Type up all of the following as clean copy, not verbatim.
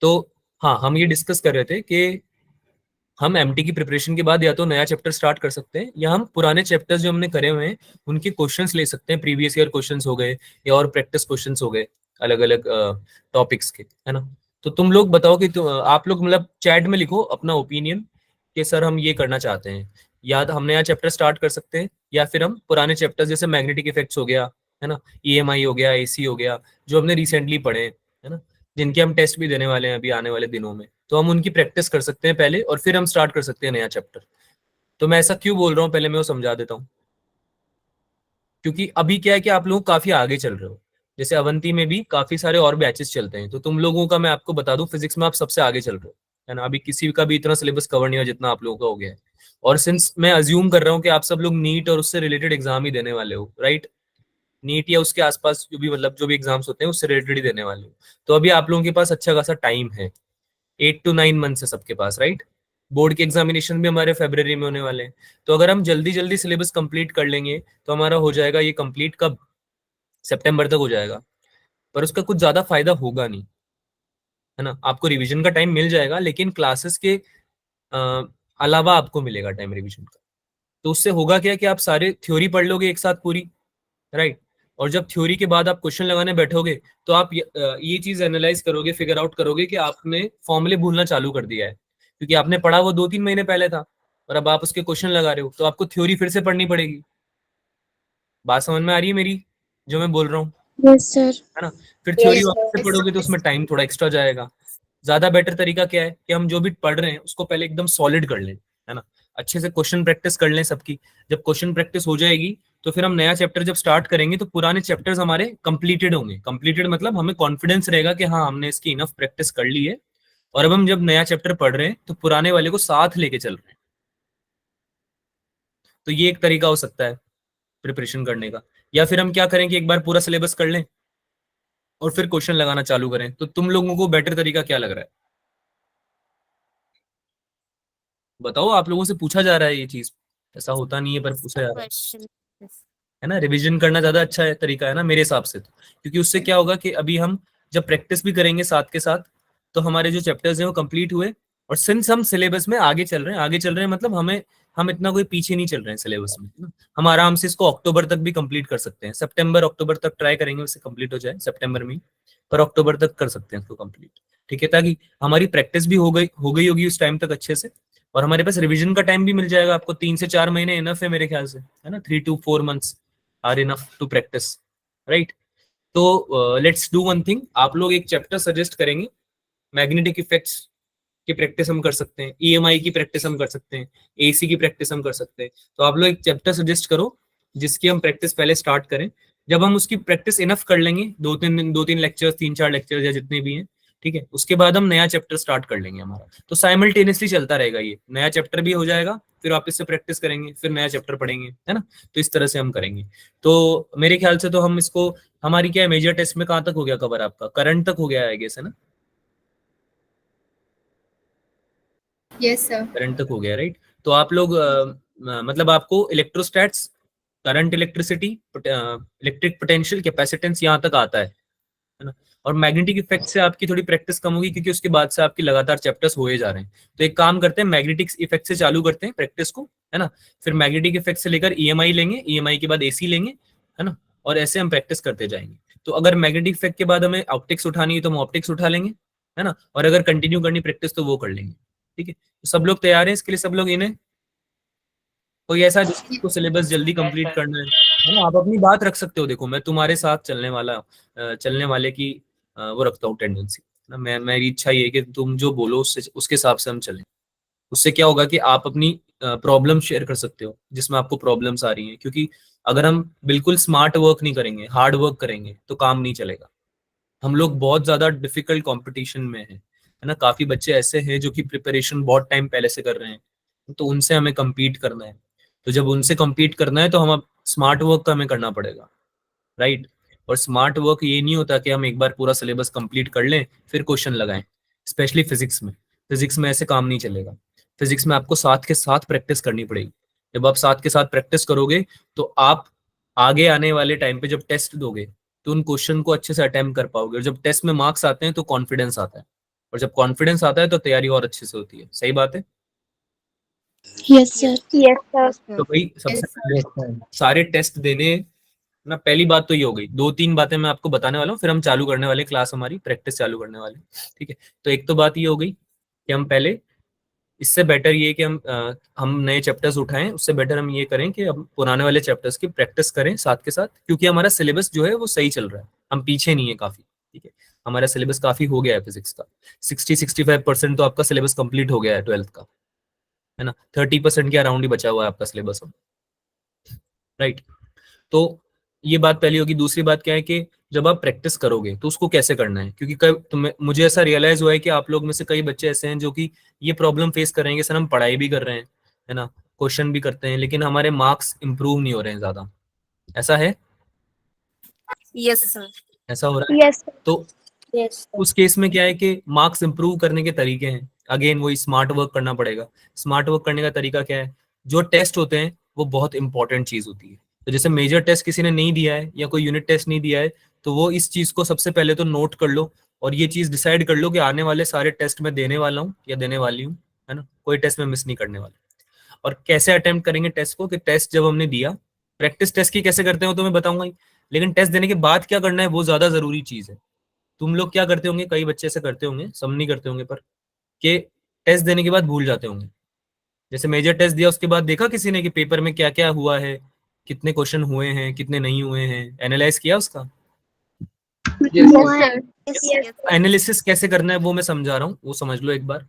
तो हाँ, हम ये डिस्कस कर रहे थे कि हम एमटी की प्रिपरेशन के बाद या तो नया चैप्टर स्टार्ट कर सकते हैं, या हम पुराने चैप्टर्स जो हमने करे हुए हैं उनके क्वेश्चंस ले सकते हैं। प्रीवियस ईयर क्वेश्चंस हो गए या और प्रैक्टिस क्वेश्चंस हो गए अलग अलग टॉपिक्स के, है ना। तो तुम लोग बताओ कि आप लोग मतलब चैट में लिखो अपना ओपिनियन कि सर हम ये करना चाहते हैं, या तो हम नया चैप्टर स्टार्ट कर सकते हैं, या फिर हम पुराने चैप्टर्स जैसे मैग्नेटिक इफेक्ट्स हो गया, है ना, ईएमआई हो गया, एसी हो गया, जो हमने रिसेंटली पढ़े हैं, है ना, जिनके हम टेस्ट भी देने वाले हैं अभी आने वाले दिनों में, तो हम उनकी प्रैक्टिस कर सकते हैं पहले और फिर हम स्टार्ट कर सकते हैं नया चैप्टर। तो मैं ऐसा क्यों बोल रहा हूँ पहले मैं वो समझा देता हूँ। क्योंकि अभी क्या है कि आप लोग काफी आगे चल रहे हो, जैसे अवंती में भी काफी सारे और बैचेस चलते हैं, तो तुम लोगों का मैं आपको बता दूं फिजिक्स में आप सबसे आगे चल रहे हो, है ना। अभी किसी का भी इतना सिलेबस कवर नहीं हुआ जितना आप लोगों का हो गया है। और सिंस मैं अज्यूम कर रहा हूँ कि आप सब लोग नीट और उससे रिलेटेड एग्जाम ही देने वाले हो, राइट। नीट या उसके आसपास जो भी मतलब जो भी एग्जाम्स होते हैं उससे रिलेटेड ही देने वाले हो। तो अभी आप लोगों के पास अच्छा खासा टाइम है, 8 to 9 मंथ्स है सबके पास, राइट। बोर्ड के एग्जामिनेशन भी हमारे फरवरी में होने वाले हैं। तो अगर हम जल्दी जल्दी सिलेबस कंप्लीट कर लेंगे तो हमारा हो जाएगा ये कंप्लीट कब, सितंबर तक हो जाएगा। पर उसका कुछ ज्यादा फायदा होगा नहीं, है ना। आपको रिवीजन का टाइम मिल जाएगा, लेकिन क्लासेस के अ, अलावा आपको मिलेगा टाइम रिवीजन का। तो उससे होगा क्या कि आप सारे थ्योरी पढ़ लोगे एक साथ पूरी, राइट। और जब थ्योरी के बाद आप क्वेश्चन लगाने बैठोगे तो आप ये चीज एनालाइज करोगे, फिगर आउट करोगे कि आपने फॉर्मूले भूलना चालू कर दिया है, क्योंकि आपने पढ़ा वो 2-3 महीने पहले था और अब आप उसके क्वेश्चन लगा रहे हो, तो आपको थ्योरी फिर से पढ़नी पड़ेगी। बात समझ में आ रही है मेरी जो मैं बोल रहा हूँ, यस सर। है ना। फिर थ्योरी वापस से पढ़ोगे तो उसमें टाइम थोड़ा एक्स्ट्रा जाएगा। ज्यादा बेटर तरीका क्या है कि हम जो भी पढ़ रहे हैं उसको पहले एकदम सॉलिड कर लें, है ना। अच्छे से क्वेश्चन प्रैक्टिस कर लें सबकी। जब क्वेश्चन प्रैक्टिस हो जाएगी तो फिर हम नया चैप्टर जब स्टार्ट करेंगे तो पुराने चैप्टर्स हमारे कंप्लीटेड होंगे। कंप्लीटेड मतलब हमें कॉन्फिडेंस रहेगा कि हाँ हमने इसकी इनफ प्रैक्टिस कर ली है, और अब हम जब नया चैप्टर पढ़ रहे हैं तो पुराने वाले को साथ लेके चल रहे हैं। तो ये एक तरीका हो सकता है प्रिपरेशन करने का। या फिर हम क्या करें कि एक बार पूरा सिलेबस कर लें और फिर क्वेश्चन लगाना चालू करें। तो तुम लोगों को बेटर तरीका क्या लग रहा है, बताओ। आप लोगों से पूछा जा रहा है ये चीज, ऐसा होता नहीं है पर पूछा जा रहा क्वेश्चन। है ना। रिवीजन करना ज्यादा अच्छा है तरीका, है ना, मेरे हिसाब से तो। क्योंकि उससे क्या होगा कि अभी हम जब प्रैक्टिस भी करेंगे साथ के साथ तो हमारे जो चैप्टर्स हैं वो कंप्लीट हुए। और सिंस हम सिलेबस में आगे चल रहे हैं, आगे चल रहे हैं मतलब हम इतना कोई पीछे नहीं चल रहे हैं सिलेबस में, है ना। हम आराम से इसको अक्टूबर तक भी कंप्लीट कर सकते हैं, सितंबर अक्टूबर तक ट्राई करेंगे उससे कंप्लीट हो जाए सितंबर में ही, पर अक्टूबर तक कर सकते हैं इसको कंप्लीट। ठीक है, ताकि हमारी प्रैक्टिस भी हो गई होगी उस टाइम तक अच्छे से, और हमारे पास रिवीजन का टाइम भी मिल जाएगा। आपको 3 से 4 महीने इनफ है मेरे ख्याल से, है ना। 3 to 4 months are enough to practice, right. तो लेट्स डू वन थिंग, आप लोग एक चैप्टर सजेस्ट करेंगे। मैग्नेटिक इफेक्ट्स की प्रैक्टिस हम कर सकते हैं, ईएमआई की प्रैक्टिस हम कर सकते हैं, एसी की प्रैक्टिस हम कर सकते हैं। तो आप लोग एक चैप्टर सजेस्ट करो जिसकी हम प्रैक्टिस पहले स्टार्ट करें। जब हम उसकी प्रैक्टिस इनफ कर लेंगे, 2-3 लेक्चर्स, 3-4 लेक्चर्स या जितने भी हैं, ठीक है, उसके बाद हम नया चैप्टर स्टार्ट कर लेंगे हमारा। तो साइमल्टेनियसली चलता रहेगा, ये नया चैप्टर भी हो जाएगा, फिर वापस से प्रैक्टिस करेंगे, फिर नया चैप्टर पढ़ेंगे, है ना। तो इस तरह से हम करेंगे। तो मेरे ख्याल से तो हम इसको, हमारी क्या है मेजर टेस्ट में कहाँ तक हो गया कवर, आपका करंट तक हो गया है गेस, है ना। Yes sir. करंट तक हो गया, राइट। तो आप लोग मतलब आपको electrostatics, current, electricity, electric potential, capacitance यहाँ तक आता है ना। और मैग्नेटिक इफेक्ट से आपकी थोड़ी प्रैक्टिस कम होगी क्योंकि उसके बाद से आपकी लगातार चैप्टर्स हुए जा रहे हैं। तो एक काम करते हैं, मैग्नेटिक इफेक्ट से चालू करते हैं प्रैक्टिस को, है ना। फिर मैग्नेटिक इफेक्ट से लेकर ईएमआई लेंगे, ईएमआई के बाद एसी लेंगे, है ना। और ऐसे हम प्रैक्टिस करते जाएंगे। तो अगर मैग्नेटिक इफेक्ट के बाद हमें ऑप्टिक्स उठानी है तो हम ऑप्टिक्स उठा लेंगे, है ना। और अगर कंटिन्यू करनी प्रैक्टिस तो वो कर लेंगे। ठीक है, तो सब लोग तैयार हैं इसके लिए, सब लोग इन्हें, कोई ऐसा जिसको सिलेबस जल्दी कंप्लीट करना है ना। आप अपनी बात रख सकते हो, देखो मैं तुम्हारे साथ चलने वाले की वो रखता हूँ टेंडेंसी ना। मैं मेरी इच्छा ये है कि तुम जो बोलो उससे उसके हिसाब से हम चलें। उससे क्या होगा कि आप अपनी प्रॉब्लम शेयर कर सकते हो जिसमें आपको प्रॉब्लम्स आ रही हैं, क्योंकि अगर हम बिल्कुल स्मार्ट वर्क नहीं करेंगे, हार्ड वर्क करेंगे तो काम नहीं चलेगा। हम लोग बहुत ज्यादा डिफिकल्ट कंपटीशन में है ना। काफी बच्चे ऐसे हैं जो कि प्रिपरेशन बहुत टाइम पहले से कर रहे हैं, तो उनसे हमें compete करना है। तो जब उनसे compete करना है तो हम अब स्मार्ट वर्क का हमें करना पड़ेगा, राइट। और स्मार्ट वर्क ये नहीं होता कि हम एक बार पूरा सिलेबस कंप्लीट कर लें फिर क्वेश्चन लगाएं। स्पेशली फिजिक्स में ऐसे काम नहीं चलेगा। फिजिक्स में आपको साथ के साथ प्रैक्टिस करनी पड़ेगी। जब आप साथ के साथ प्रैक्टिस करोगे तो आप आगे आने वाले टाइम पे जब टेस्ट दोगे तो उन क्वेश्चन को अच्छे से अटेम्प्ट कर पाओगे, और जब टेस्ट में मार्क्स आते हैं तो कॉन्फिडेंस आता है। और जब कॉन्फिडेंस आता है तो तैयारी और अच्छे से होती है। सही बात है। Yes, sir. Yes, sir. तो भाई सबसे Yes. पहले सारे टेस्ट देने ना, पहली बात तो ये हो गई। दो तीन बातें मैं आपको बताने वाला हूँ, फिर हम चालू करने वाले क्लास, हमारी प्रैक्टिस चालू करने वाले। ठीक है, तो एक तो बात ये हो गई कि हम पहले, इससे बेटर ये कि हम नए चैप्टर्स उठाएं, उससे बेटर हम ये करें कि हम पुराने वाले चैप्टर्स की प्रैक्टिस करें साथ के साथ, क्योंकि हमारा सिलेबस जो है वो सही चल रहा है, हम पीछे नहीं है काफी। ठीक है, हमारा सिलेबस काफी हो गया है फिजिक्स का। 60-65% तो आपका सिलेबस कंप्लीट हो गया है 12th का, है ना। 30% के अराउंड ही बचा हुआ है आपका सिलेबस अब। राइट, तो ये बात पहली होगी। दूसरी बात क्या है कि जब आप प्रैक्टिस करोगे तो उसको कैसे करना है, क्योंकि मुझे ऐसा रियलाइज हुआ है कि आप लोग में से कई बच्चे ऐसे हैं जो कि ये प्रॉब्लम फेस कर रहे हैं कि सर हम पढ़ाई भी कर रहे हैं, है ना, क्वेश्चन भी करते हैं, लेकिन हमारे मार्क्स इंप्रूव नहीं हो रहे हैं ज्यादा। ऐसा है? Yes, sir. ऐसा हो रहा है? Yes, sir. तो Yes, sir. उस केस में क्या है कि मार्क्स इंप्रूव करने के तरीके हैं, अगेन वही स्मार्ट वर्क करना पड़ेगा। स्मार्ट वर्क करने का तरीका क्या है? जो टेस्ट होते हैं वो बहुत इंपॉर्टेंट चीज होती है। तो जैसे मेजर टेस्ट किसी ने नहीं दिया है या कोई यूनिट टेस्ट नहीं दिया है, तो वो इस चीज को सबसे पहले तो नोट कर लो, और ये चीज डिसाइड कर लो कि आने वाले सारे टेस्ट में देने वाला हूँ या देने वाली हूँ, है ना, कोई टेस्ट में मिस नहीं करने वाला। और कैसे अटेम्प्ट करेंगे टेस्ट को, कि टेस्ट जब हमने दिया, प्रैक्टिस टेस्ट की कैसे करते हो तो मैं बताऊंगा ही, लेकिन टेस्ट देने के बाद क्या करना है वो ज्यादा जरूरी चीज है। तुम लोग क्या करते होंगे, कई बच्चे ऐसे करते होंगे, सब नहीं करते होंगे, पर कि टेस्ट देने के बाद भूल जाते होंगे। जैसे मेजर टेस्ट दिया उसके बाद देखा किसी ने कि पेपर में क्या क्या हुआ है, कितने क्वेश्चन हुए हैं, कितने नहीं हुए हैं, एनालाइज किया उसका? Yes, Yes, sir. sir. Yes, yes, sir. Analysis कैसे करना है वो मैं समझा रहा हूँ, वो समझ लो एक बार।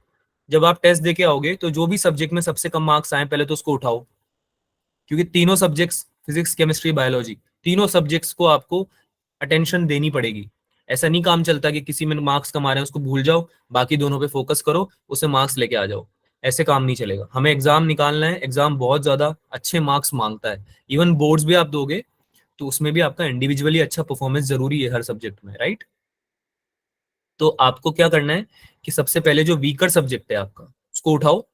जब आप टेस्ट दे के आओगे तो जो भी सब्जेक्ट में सबसे कम मार्क्स आए पहले तो उसको उठाओ, क्योंकि तीनों सब्जेक्ट्स, फिजिक्स केमिस्ट्री बायोलॉजी, तीनों सब्जेक्ट्स को आपको अटेंशन देनी पड़ेगी। ऐसा नहीं काम चलता कि किसी में मार्क्स कम आ रहे हैं उसको भूल जाओ, बाकी दोनों पे फोकस करो, उसे मार्क्स लेके आ जाओ। ऐसे काम नहीं चलेगा। हमें एग्जाम निकालना है, एग्जाम बहुत ज्यादा अच्छे मार्क्स मांगता है। इवन बोर्ड्स भी आप दोगे तो उसमें भी आपका इंडिविजुअली अच्छा परफॉर्मेंस जरूरी है हर सब्जेक्ट में, राइट। तो आपको क्या करना है कि सबसे पहले जो वीकर सब्जेक्ट है आपका उसको उठाओ,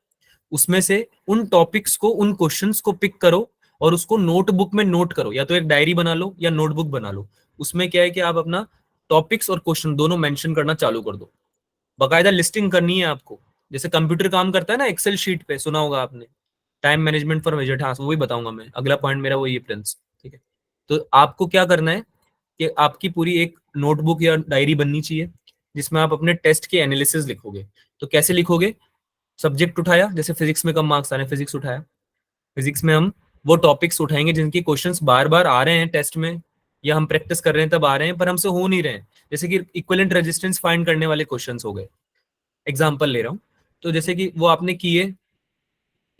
उसमें से उन टॉपिक्स को, उन क्वेश्चंस को पिक करो और उसको नोटबुक में नोट करो, या तो एक डायरी बना लो या नोटबुक बना लो। उसमें क्या है कि आप अपना टॉपिक्स और क्वेश्चन दोनों मेंशन करना चालू कर दो। बकायदा लिस्टिंग करनी है आपको, जैसे कंप्यूटर काम करता है ना एक्सेल शीट पे, सुना होगा आपने, time management for major task, वही बताऊंगा मैं, अगला पॉइंट मेरा वही है प्रिंस। ठीक है, तो आपको क्या करना है कि आपकी पूरी एक नोटबुक या डायरी बननी चाहिए जिसमें आप अपने टेस्ट के एनालिसिस लिखोगे। तो कैसे लिखोगे? सब्जेक्ट उठाया, जैसे फिजिक्स में कम मार्क्स आ रहे हैं, फिजिक्स उठाया, फिजिक्स में हम वो टॉपिक्स उठाएंगे जिनके क्वेश्चंस बार बार आ रहे हैं टेस्ट में, या हम प्रैक्टिस कर रहे हैं तब आ रहे हैं पर हमसे हो नहीं रहे हैं। जैसे कि इक्विवेलेंट रेजिस्टेंस फाइंड करने वाले क्वेश्चंस हो गए, एग्जांपल ले रहा हूँ। तो जैसे कि वो आपने किए,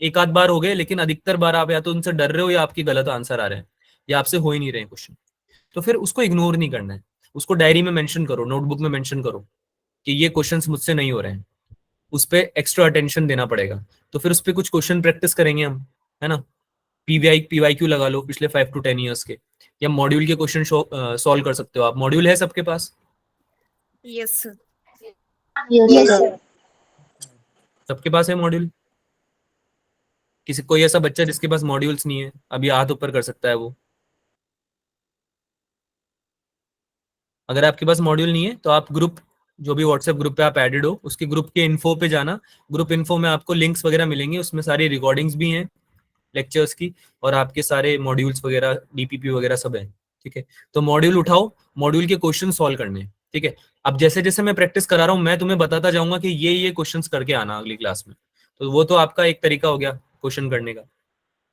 एक आध बार हो गए, लेकिन अधिकतर बार आप या तो उनसे डर रहे हो या आपकी गलत आंसर आ रहे हैं या आपसे हो ही नहीं रहे हैं क्वेश्चन। तो फिर उसको इग्नोर नहीं करना है, उसको डायरी में मेंशन करो, नोटबुक में मेंशन करो कि ये क्वेश्चंस मुझसे नहीं हो रहे हैं, उस पर एक्स्ट्रा अटेंशन देना पड़ेगा। तो फिर उस पर कुछ क्वेश्चन प्रैक्टिस करेंगे हम, है ना। पीवाई क्यू लगा लो पिछले 5 to 10 ईयर्स के, या मॉड्यूल के क्वेश्चन सॉल्व कर सकते हो आप। मॉड्यूल है सबके पास? Yes, sir. Yes, sir. सबके पास है मॉड्यूल? किसी कोई ऐसा बच्चा जिसके पास मॉड्यूल्स नहीं है, अभी हाथ ऊपर कर सकता है वो। अगर आपके पास मॉड्यूल नहीं है तो आप ग्रुप, जो भी व्हाट्सएप ग्रुप पे आप एडेड हो उसके ग्रुप के इन्फो पे जाना। ग्रुप इन्फो में आपको लिंक्स वगैरह मिलेंगे, उसमें सारी रिकॉर्डिंग्स भी हैं लेक्चर्स की, और आपके सारे मॉड्यूल्स वगैरह, डीपीपी वगैरह सब है। ठीक है, तो मॉड्यूल उठाओ, मॉड्यूल के क्वेश्चन सॉल्व करने हैं। ठीक है, अब जैसे जैसे मैं प्रैक्टिस करा रहा हूँ मैं तुम्हें बताता जाऊंगा कि ये क्वेश्चंस करके आना अगली क्लास में। तो वो तो आपका एक तरीका हो गया क्वेश्चन करने का।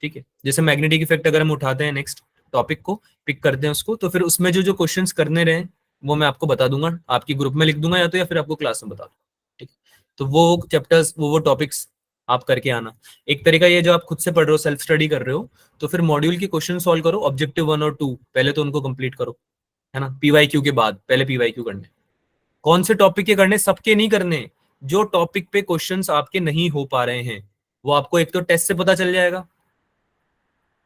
ठीक है, जैसे मैग्नेटिक इफेक्ट अगर हम उठाते हैं, नेक्स्ट टॉपिक को पिक करते हैं उसको, तो फिर उसमें जो जो क्वेश्चंस करने रहे वो मैं आपको बता दूंगा, आपकी ग्रुप में लिख दूंगा या फिर आपको क्लास में बता दूंगा। ठीक है, तो वो चैप्टर्स, वो टॉपिक्स आप करके आना। एक तरीका ये, जो आप खुद से पढ़ रहे हो, सेल्फ स्टडी कर रहे हो, तो फिर मॉड्यूल के क्वेश्चन सॉल्व करो, ऑब्जेक्टिव 1 और 2 पहले तो उनको कंप्लीट करो, है ना। पीवाईक्यू के बाद पहले पीवाईक्यू करने। कौन से टॉपिक के करने? सबके नहीं करने। जो टॉपिक पे क्वेश्चंस आपके नहीं हो पा रहे हैं वो आपको एक तो टेस्ट से पता चल जाएगा,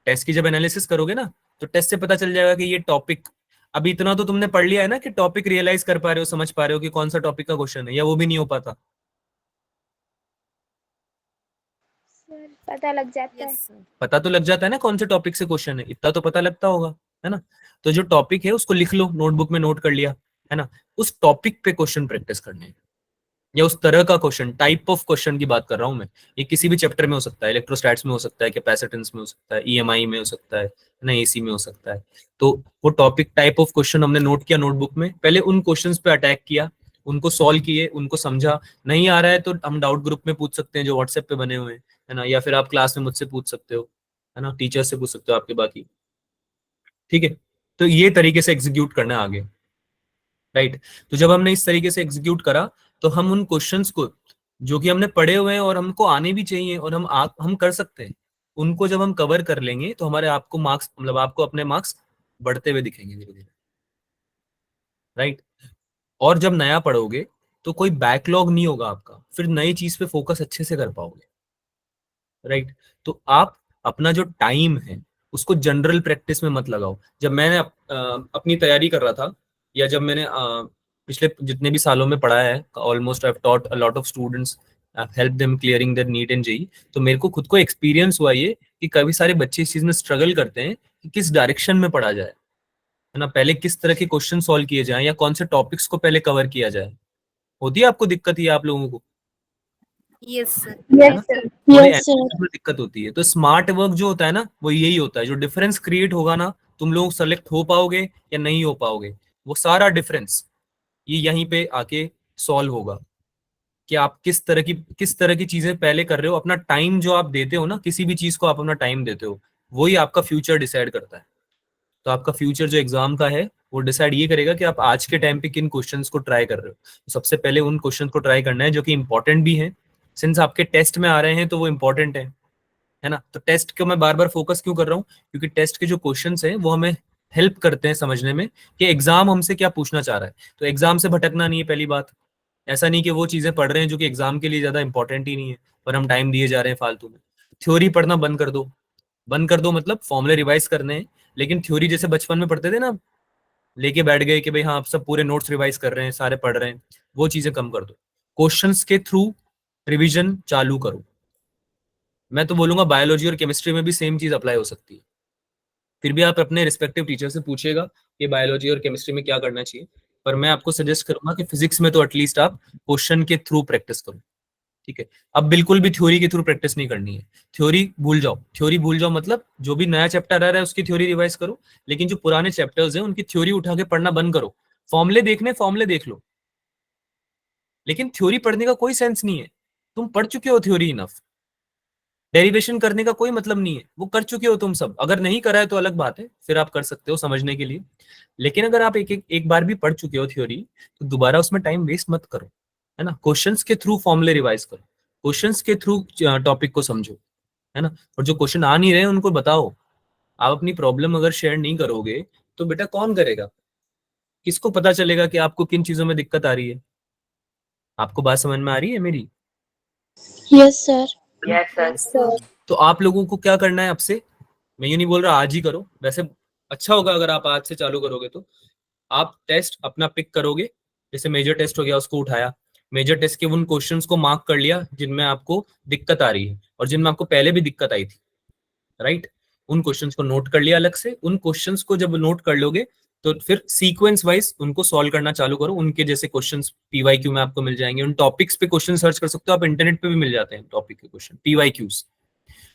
टेस्ट की जब एनालिसिस करोगे ना तो टेस्ट से पता चल जाएगा कि ये टॉपिक, अभी इतना तो तुमने पढ़ लिया है ना कि टॉपिक रियलाइज कर पा रहे हो, समझ पा रहे हो कि कौन सा टॉपिक का क्वेश्चन है, या वो भी नहीं हो पाता? सर पता लग जाता है। Yes sir. पता तो लग जाता है ना कौन से टॉपिक से क्वेश्चन है, इतना तो पता लगता होगा, है ना। तो जो टॉपिक है उसको लिख लो, नोटबुक में नोट कर लिया, है ना। उस टॉपिक पे क्वेश्चन प्रैक्टिस करने हैं। या उस तरह का क्वेश्चन, टाइप ऑफ क्वेश्चन की बात कर रहा हूं मैं। ये किसी भी चैप्टर में हो सकता है, इलेक्ट्रोस्टैट्स में हो सकता है, कैपेसिटेंस में हो सकता है, ईएमआई में हो सकता है ना, एसी में हो सकता है। तो वो टॉपिक टाइप ऑफ क्वेश्चन हमने नोट किया नोटबुक में, पहले उन क्वेश्चंस पे अटैक किया, उनको सॉल्व किए, उनको समझा। नहीं आ रहा है तो हम डाउट ग्रुप में पूछ सकते हैं जो व्हाट्सएप पे बने हुए हैं, है ना, या फिर आप क्लास में मुझसे पूछ सकते हो, है ना, टीचर से पूछ सकते हो आपके बाकी। ठीक है, तो ये तरीके से एग्जीक्यूट करना है आगे। राइट, तो जब हमने इस तरीके से एग्जीक्यूट करा तो हम उन क्वेश्चंस को जो कि हमने पढ़े हुए हैं और हमको आने भी चाहिए और हम कर सकते हैं, उनको जब हम कवर कर लेंगे तो हमारे आपको मार्क्स, मतलब आपको अपने मार्क्स बढ़ते हुए दिखेंगे धीरे धीरे। राइट, और जब नया पढ़ोगे तो कोई बैकलॉग नहीं होगा आपका, फिर नई चीज पे फोकस अच्छे से कर पाओगे। राइट, तो आप अपना जो टाइम है उसको जनरल प्रैक्टिस में मत लगाओ। जब मैंने अपनी तैयारी कर रहा था, या जब मैंने पिछले जितने भी सालों में पढ़ा है, almost I have taught a lot of students, help them clearing their NEET and JEE, तो मेरे को खुद को एक्सपीरियंस हुआ ये कि काफी सारे बच्चे इस चीज में स्ट्रगल करते हैं कि किस डायरेक्शन में पढ़ा जाए, है ना, पहले किस तरह के क्वेश्चन सॉल्व किए जाएं या कौन से टॉपिक्स को पहले कवर किया जाए। होती है आपको दिक्कत, ये आप लोगों को, Yes, sir. है ना, Yes, sir. थोड़े Yes, sir. एनालिसिस में दिक्कत होती है। तो स्मार्ट वर्क जो होता है ना, वो यही होता है, जो डिफरेंस क्रिएट होगा ना, तुम लोग सेलेक्ट हो पाओगे या नहीं हो पाओगे, वो सारा डिफरेंस ये यहीं पे आके सॉल्व होगा कि आप किस तरह की चीजें पहले कर रहे हो। अपना टाइम जो आप देते हो ना, किसी भी चीज को आप अपना टाइम देते हो, वही आपका फ्यूचर डिसाइड करता है। तो आपका फ्यूचर जो एग्जाम का है वो डिसाइड ये करेगा कि आप आज के टाइम पे किन क्वेश्चंस को ट्राई कर रहे हो। तो सबसे पहले उन क्वेश्चंस को ट्राई करना है जो कि इंपॉर्टेंट भी हैं, सिंस आपके टेस्ट में आ रहे हैं तो वो इंपॉर्टेंट है ना। तो टेस्ट को मैं बार बार फोकस क्यों कर रहा हूँ, क्योंकि टेस्ट के जो क्वेश्चंस हैं वो हमें हेल्प करते हैं समझने में कि एग्जाम हमसे क्या पूछना चाह रहा है। तो एग्जाम से भटकना नहीं है पहली बात। ऐसा नहीं कि वो चीजें पढ़ रहे हैं जो कि एग्जाम के लिए ज्यादा इंपॉर्टेंट ही नहीं है, पर हम टाइम दिए जा रहे हैं फालतू में। थ्योरी पढ़ना बंद कर दो। बंद कर दो मतलब फॉर्मूले रिवाइज करने हैं, लेकिन थ्योरी जैसे बचपन में पढ़ते थे ना, लेके बैठ गए कि भाई हाँ आप सब पूरे नोट्स रिवाइज कर रहे हैं, सारे पढ़ रहे हैं, वो चीजें कम कर दो। क्वेश्चंस के थ्रू रिवीजन चालू करो। मैं तो बोलूंगा बायोलॉजी और केमिस्ट्री में भी सेम चीज अप्लाई हो सकती है। फिर भी आप अपने रिस्पेक्टिव टीचर से पूछिएगा कि बायोलॉजी और केमिस्ट्री में क्या करना चाहिए, पर मैं आपको सजेस्ट करूंगा कि फिजिक्स में तो एटलीस्ट आप क्वेश्चन के थ्रू प्रैक्टिस करो। ठीक है, अब बिल्कुल भी थ्योरी के थ्रू प्रैक्टिस नहीं करनी है। थ्योरी भूल जाओ, थ्योरी भूल जाओ मतलब जो भी नया चैप्टर आ रहा है उसकी थ्योरी रिवाइज करो, लेकिन जो पुराने चैप्टर्स हैं उनकी थ्योरी उठा के पढ़ना बंद करो। फॉर्मूले देखने, फॉर्मूले देख लो, लेकिन थ्योरी पढ़ने का कोई सेंस नहीं है। तुम पढ़ चुके हो थ्योरी इनफ, डेरिवेशन करने का कोई मतलब नहीं है, वो कर चुके हो तुम सब। अगर नहीं करा है तो अलग बात है, फिर आप कर सकते हो समझने के लिए। लेकिन अगर आप एक बार भी पढ़ चुके हो थ्योरी, तो दोबारा उसमें टाइम वेस्ट मत करो, है ना। क्वेश्चंस के थ्रू फॉर्मूले रिवाइज करो, क्वेश्चंस के थ्रू टॉपिक को समझो, है ना। और जो क्वेश्चन आ नहीं रहे उनको बताओ। आप अपनी प्रॉब्लम अगर शेयर नहीं करोगे तो बेटा कौन करेगा, किसको पता चलेगा कि आपको किन चीजों में दिक्कत आ रही है। आपको बात समझ में आ रही है मेरी? Yes, sir. Yes, sir. तो आप लोगों को क्या करना है अब से, मैं ये नहीं बोल रहा आज ही करो, वैसे अच्छा होगा अगर आप आज से चालू करोगे। तो आप टेस्ट अपना पिक करोगे, जैसे मेजर टेस्ट हो गया उसको उठाया, मेजर टेस्ट के उन क्वेश्चंस को मार्क कर लिया जिनमें आपको दिक्कत आ रही है और जिनमें आपको पहले भी दिक्कत आई थी। राइट, उन क्वेश्चंस को नोट कर लिया अलग से। उन क्वेश्चंस को जब नोट कर लोगे तो फिर सीक्वेंस वाइज उनको सॉल्व करना चालू करो। उनके जैसे क्वेश्चंस पीवाईक्यू में आपको मिल जाएंगे, उन टॉपिक्स पे क्वेश्चन सर्च कर सकते हो आप, इंटरनेट पे भी मिल जाते हैं टॉपिक के क्वेश्चन पीवाईक्यूज।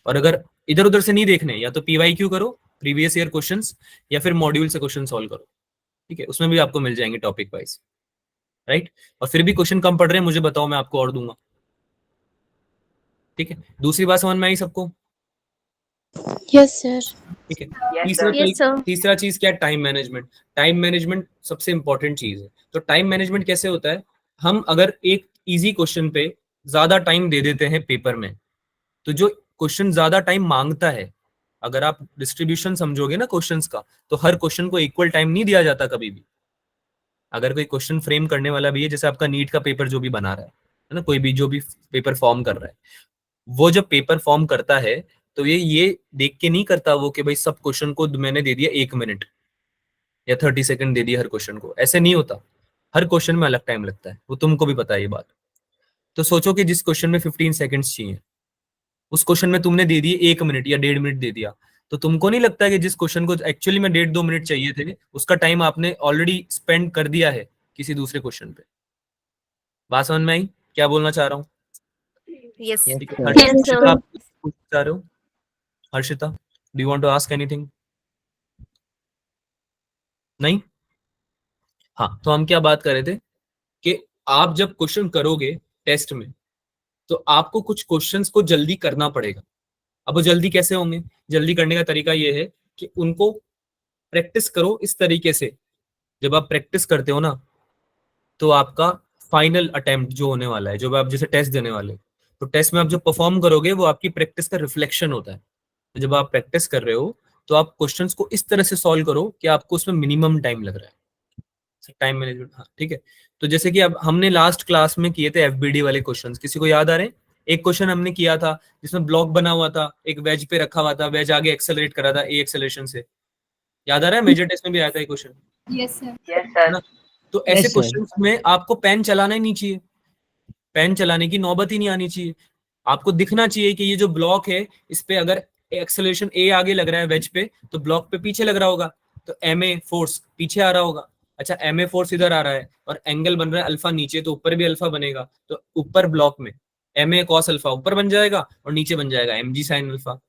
और अगर इधर उधर से नहीं देखने, या तो पीवाईक्यू करो, प्रीवियस ईयर क्वेश्चंस, या फिर मॉड्यूल से क्वेश्चन सॉल्व करो। ठीक है, उसमें भी आपको मिल जाएंगे टॉपिक वाइज। राइट, और फिर भी क्वेश्चन कम पड़ रहे हैं मुझे बताओ, मैं आपको और दूंगा। ठीक है, दूसरी बात समझ में आई सबको? Yes, sir. ठीक है, Yes, तीसरा sir. Yes, sir. तीसरा चीज क्या है, टाइम मैनेजमेंट। टाइम मैनेजमेंट सबसे इंपॉर्टेंट चीज है। तो टाइम मैनेजमेंट कैसे होता है, हम अगर एक इजी क्वेश्चन पे ज्यादा टाइम दे देते हैं पेपर में, तो जो क्वेश्चन ज्यादा टाइम मांगता है, अगर आप डिस्ट्रीब्यूशन समझोगे ना क्वेश्चंस का, तो हर क्वेश्चन को इक्वल टाइम नहीं दिया जाता कभी भी। अगर कोई क्वेश्चन फ्रेम करने वाला भी है, जैसे आपका नीट का पेपर जो भी बना रहा है ना, कोई भी जो भी पेपर फॉर्म कर रहा है, वो जब पेपर फॉर्म करता है तो ये देख के नहीं करता वो कि भाई सब क्वेश्चन को मैंने दे दिया 1 मिनट या 30 सेकंड दे दिया हर क्वेश्चन को, ऐसे नहीं होता। हर क्वेश्चन में अलग टाइम लगता है, वो तुमको भी पता है ये बात। तो सोचो कि जिस क्वेश्चन में 15 सेकंड्स चाहिए, उस क्वेश्चन में तुमने दे दिए 1 मिनट या 1.5 मिनट दे दिया, तो तुमको नहीं लगता कि जिस क्वेश्चन को एक्चुअली में 1.5-2 मिनट चाहिए थे, उसका टाइम आपने ऑलरेडी स्पेंड कर दिया है किसी दूसरे क्वेश्चन पे? बात समझ में आई? क्या बोलना चाह रहा हूँ? Yes. ठीक है, Yes, हर्षिता, sir. आप कुछ पूछना चाह रहे हो? Harshita, do you want to ask anything? नहीं? हाँ, तो हम क्या बात कर रहे थे कि आप जब क्वेश्चन करोगे टेस्ट में, तो आपको कुछ क्वेश्चंस को जल्दी करना पड़ेगा। अब वो जल्दी कैसे होंगे? जल्दी करने का तरीका ये है कि उनको प्रैक्टिस करो इस तरीके से। जब आप प्रैक्टिस करते हो ना, तो आपका फाइनल अटेम्प्ट जो होने वाला है, जो आप जैसे टेस्ट देने वाले हो, तो टेस्ट में आप जो परफॉर्म करोगे वो आपकी प्रैक्टिस का रिफ्लेक्शन होता है। तो जब आप प्रैक्टिस कर रहे हो, तो आप क्वेश्चंस को इस तरह से सॉल्व करो कि आपको उसमें मिनिमम टाइम लग रहा है। टाइम मैनेजमेंट, हाँ ठीक है। तो जैसे कि अब हमने लास्ट क्लास में किए थे एफबीडी वाले क्वेश्चंस, किसी को याद आ रहे हैं? एक क्वेश्चन हमने किया था जिसमें ब्लॉक बना हुआ था, एक वेज पे रखा हुआ था, वेज आगे एक्सेलरेट करा था ए एक्सेलरेशन से। याद आ रहा है? मेजर टेस्ट में भी आया था ये क्वेश्चन, Yes, sir. है ना? तो ऐसे Yes, sir. क्वेश्चंस में आपको पेन चलाना ही नहीं चाहिए, पेन चलाने की नौबत ही नहीं आनी चाहिए। आपको दिखना चाहिए कि ये जो ब्लॉक है, इस पे अगर एक्सेलरेशन ए आगे लग रहा है वेज पे, तो ब्लॉक पे पीछे लग रहा होगा, तो एम ए फोर्स पीछे आ रहा होगा। अच्छा, एम ए फोर्स इधर आ रहा है और एंगल बन रहा है अल्फा नीचे, तो ऊपर भी अल्फा बनेगा, तो ऊपर ब्लॉक में एम ए कॉस अल्फा ऊपर बन जाएगा और नीचे बन जाएगा एम जी साइन अल्फा।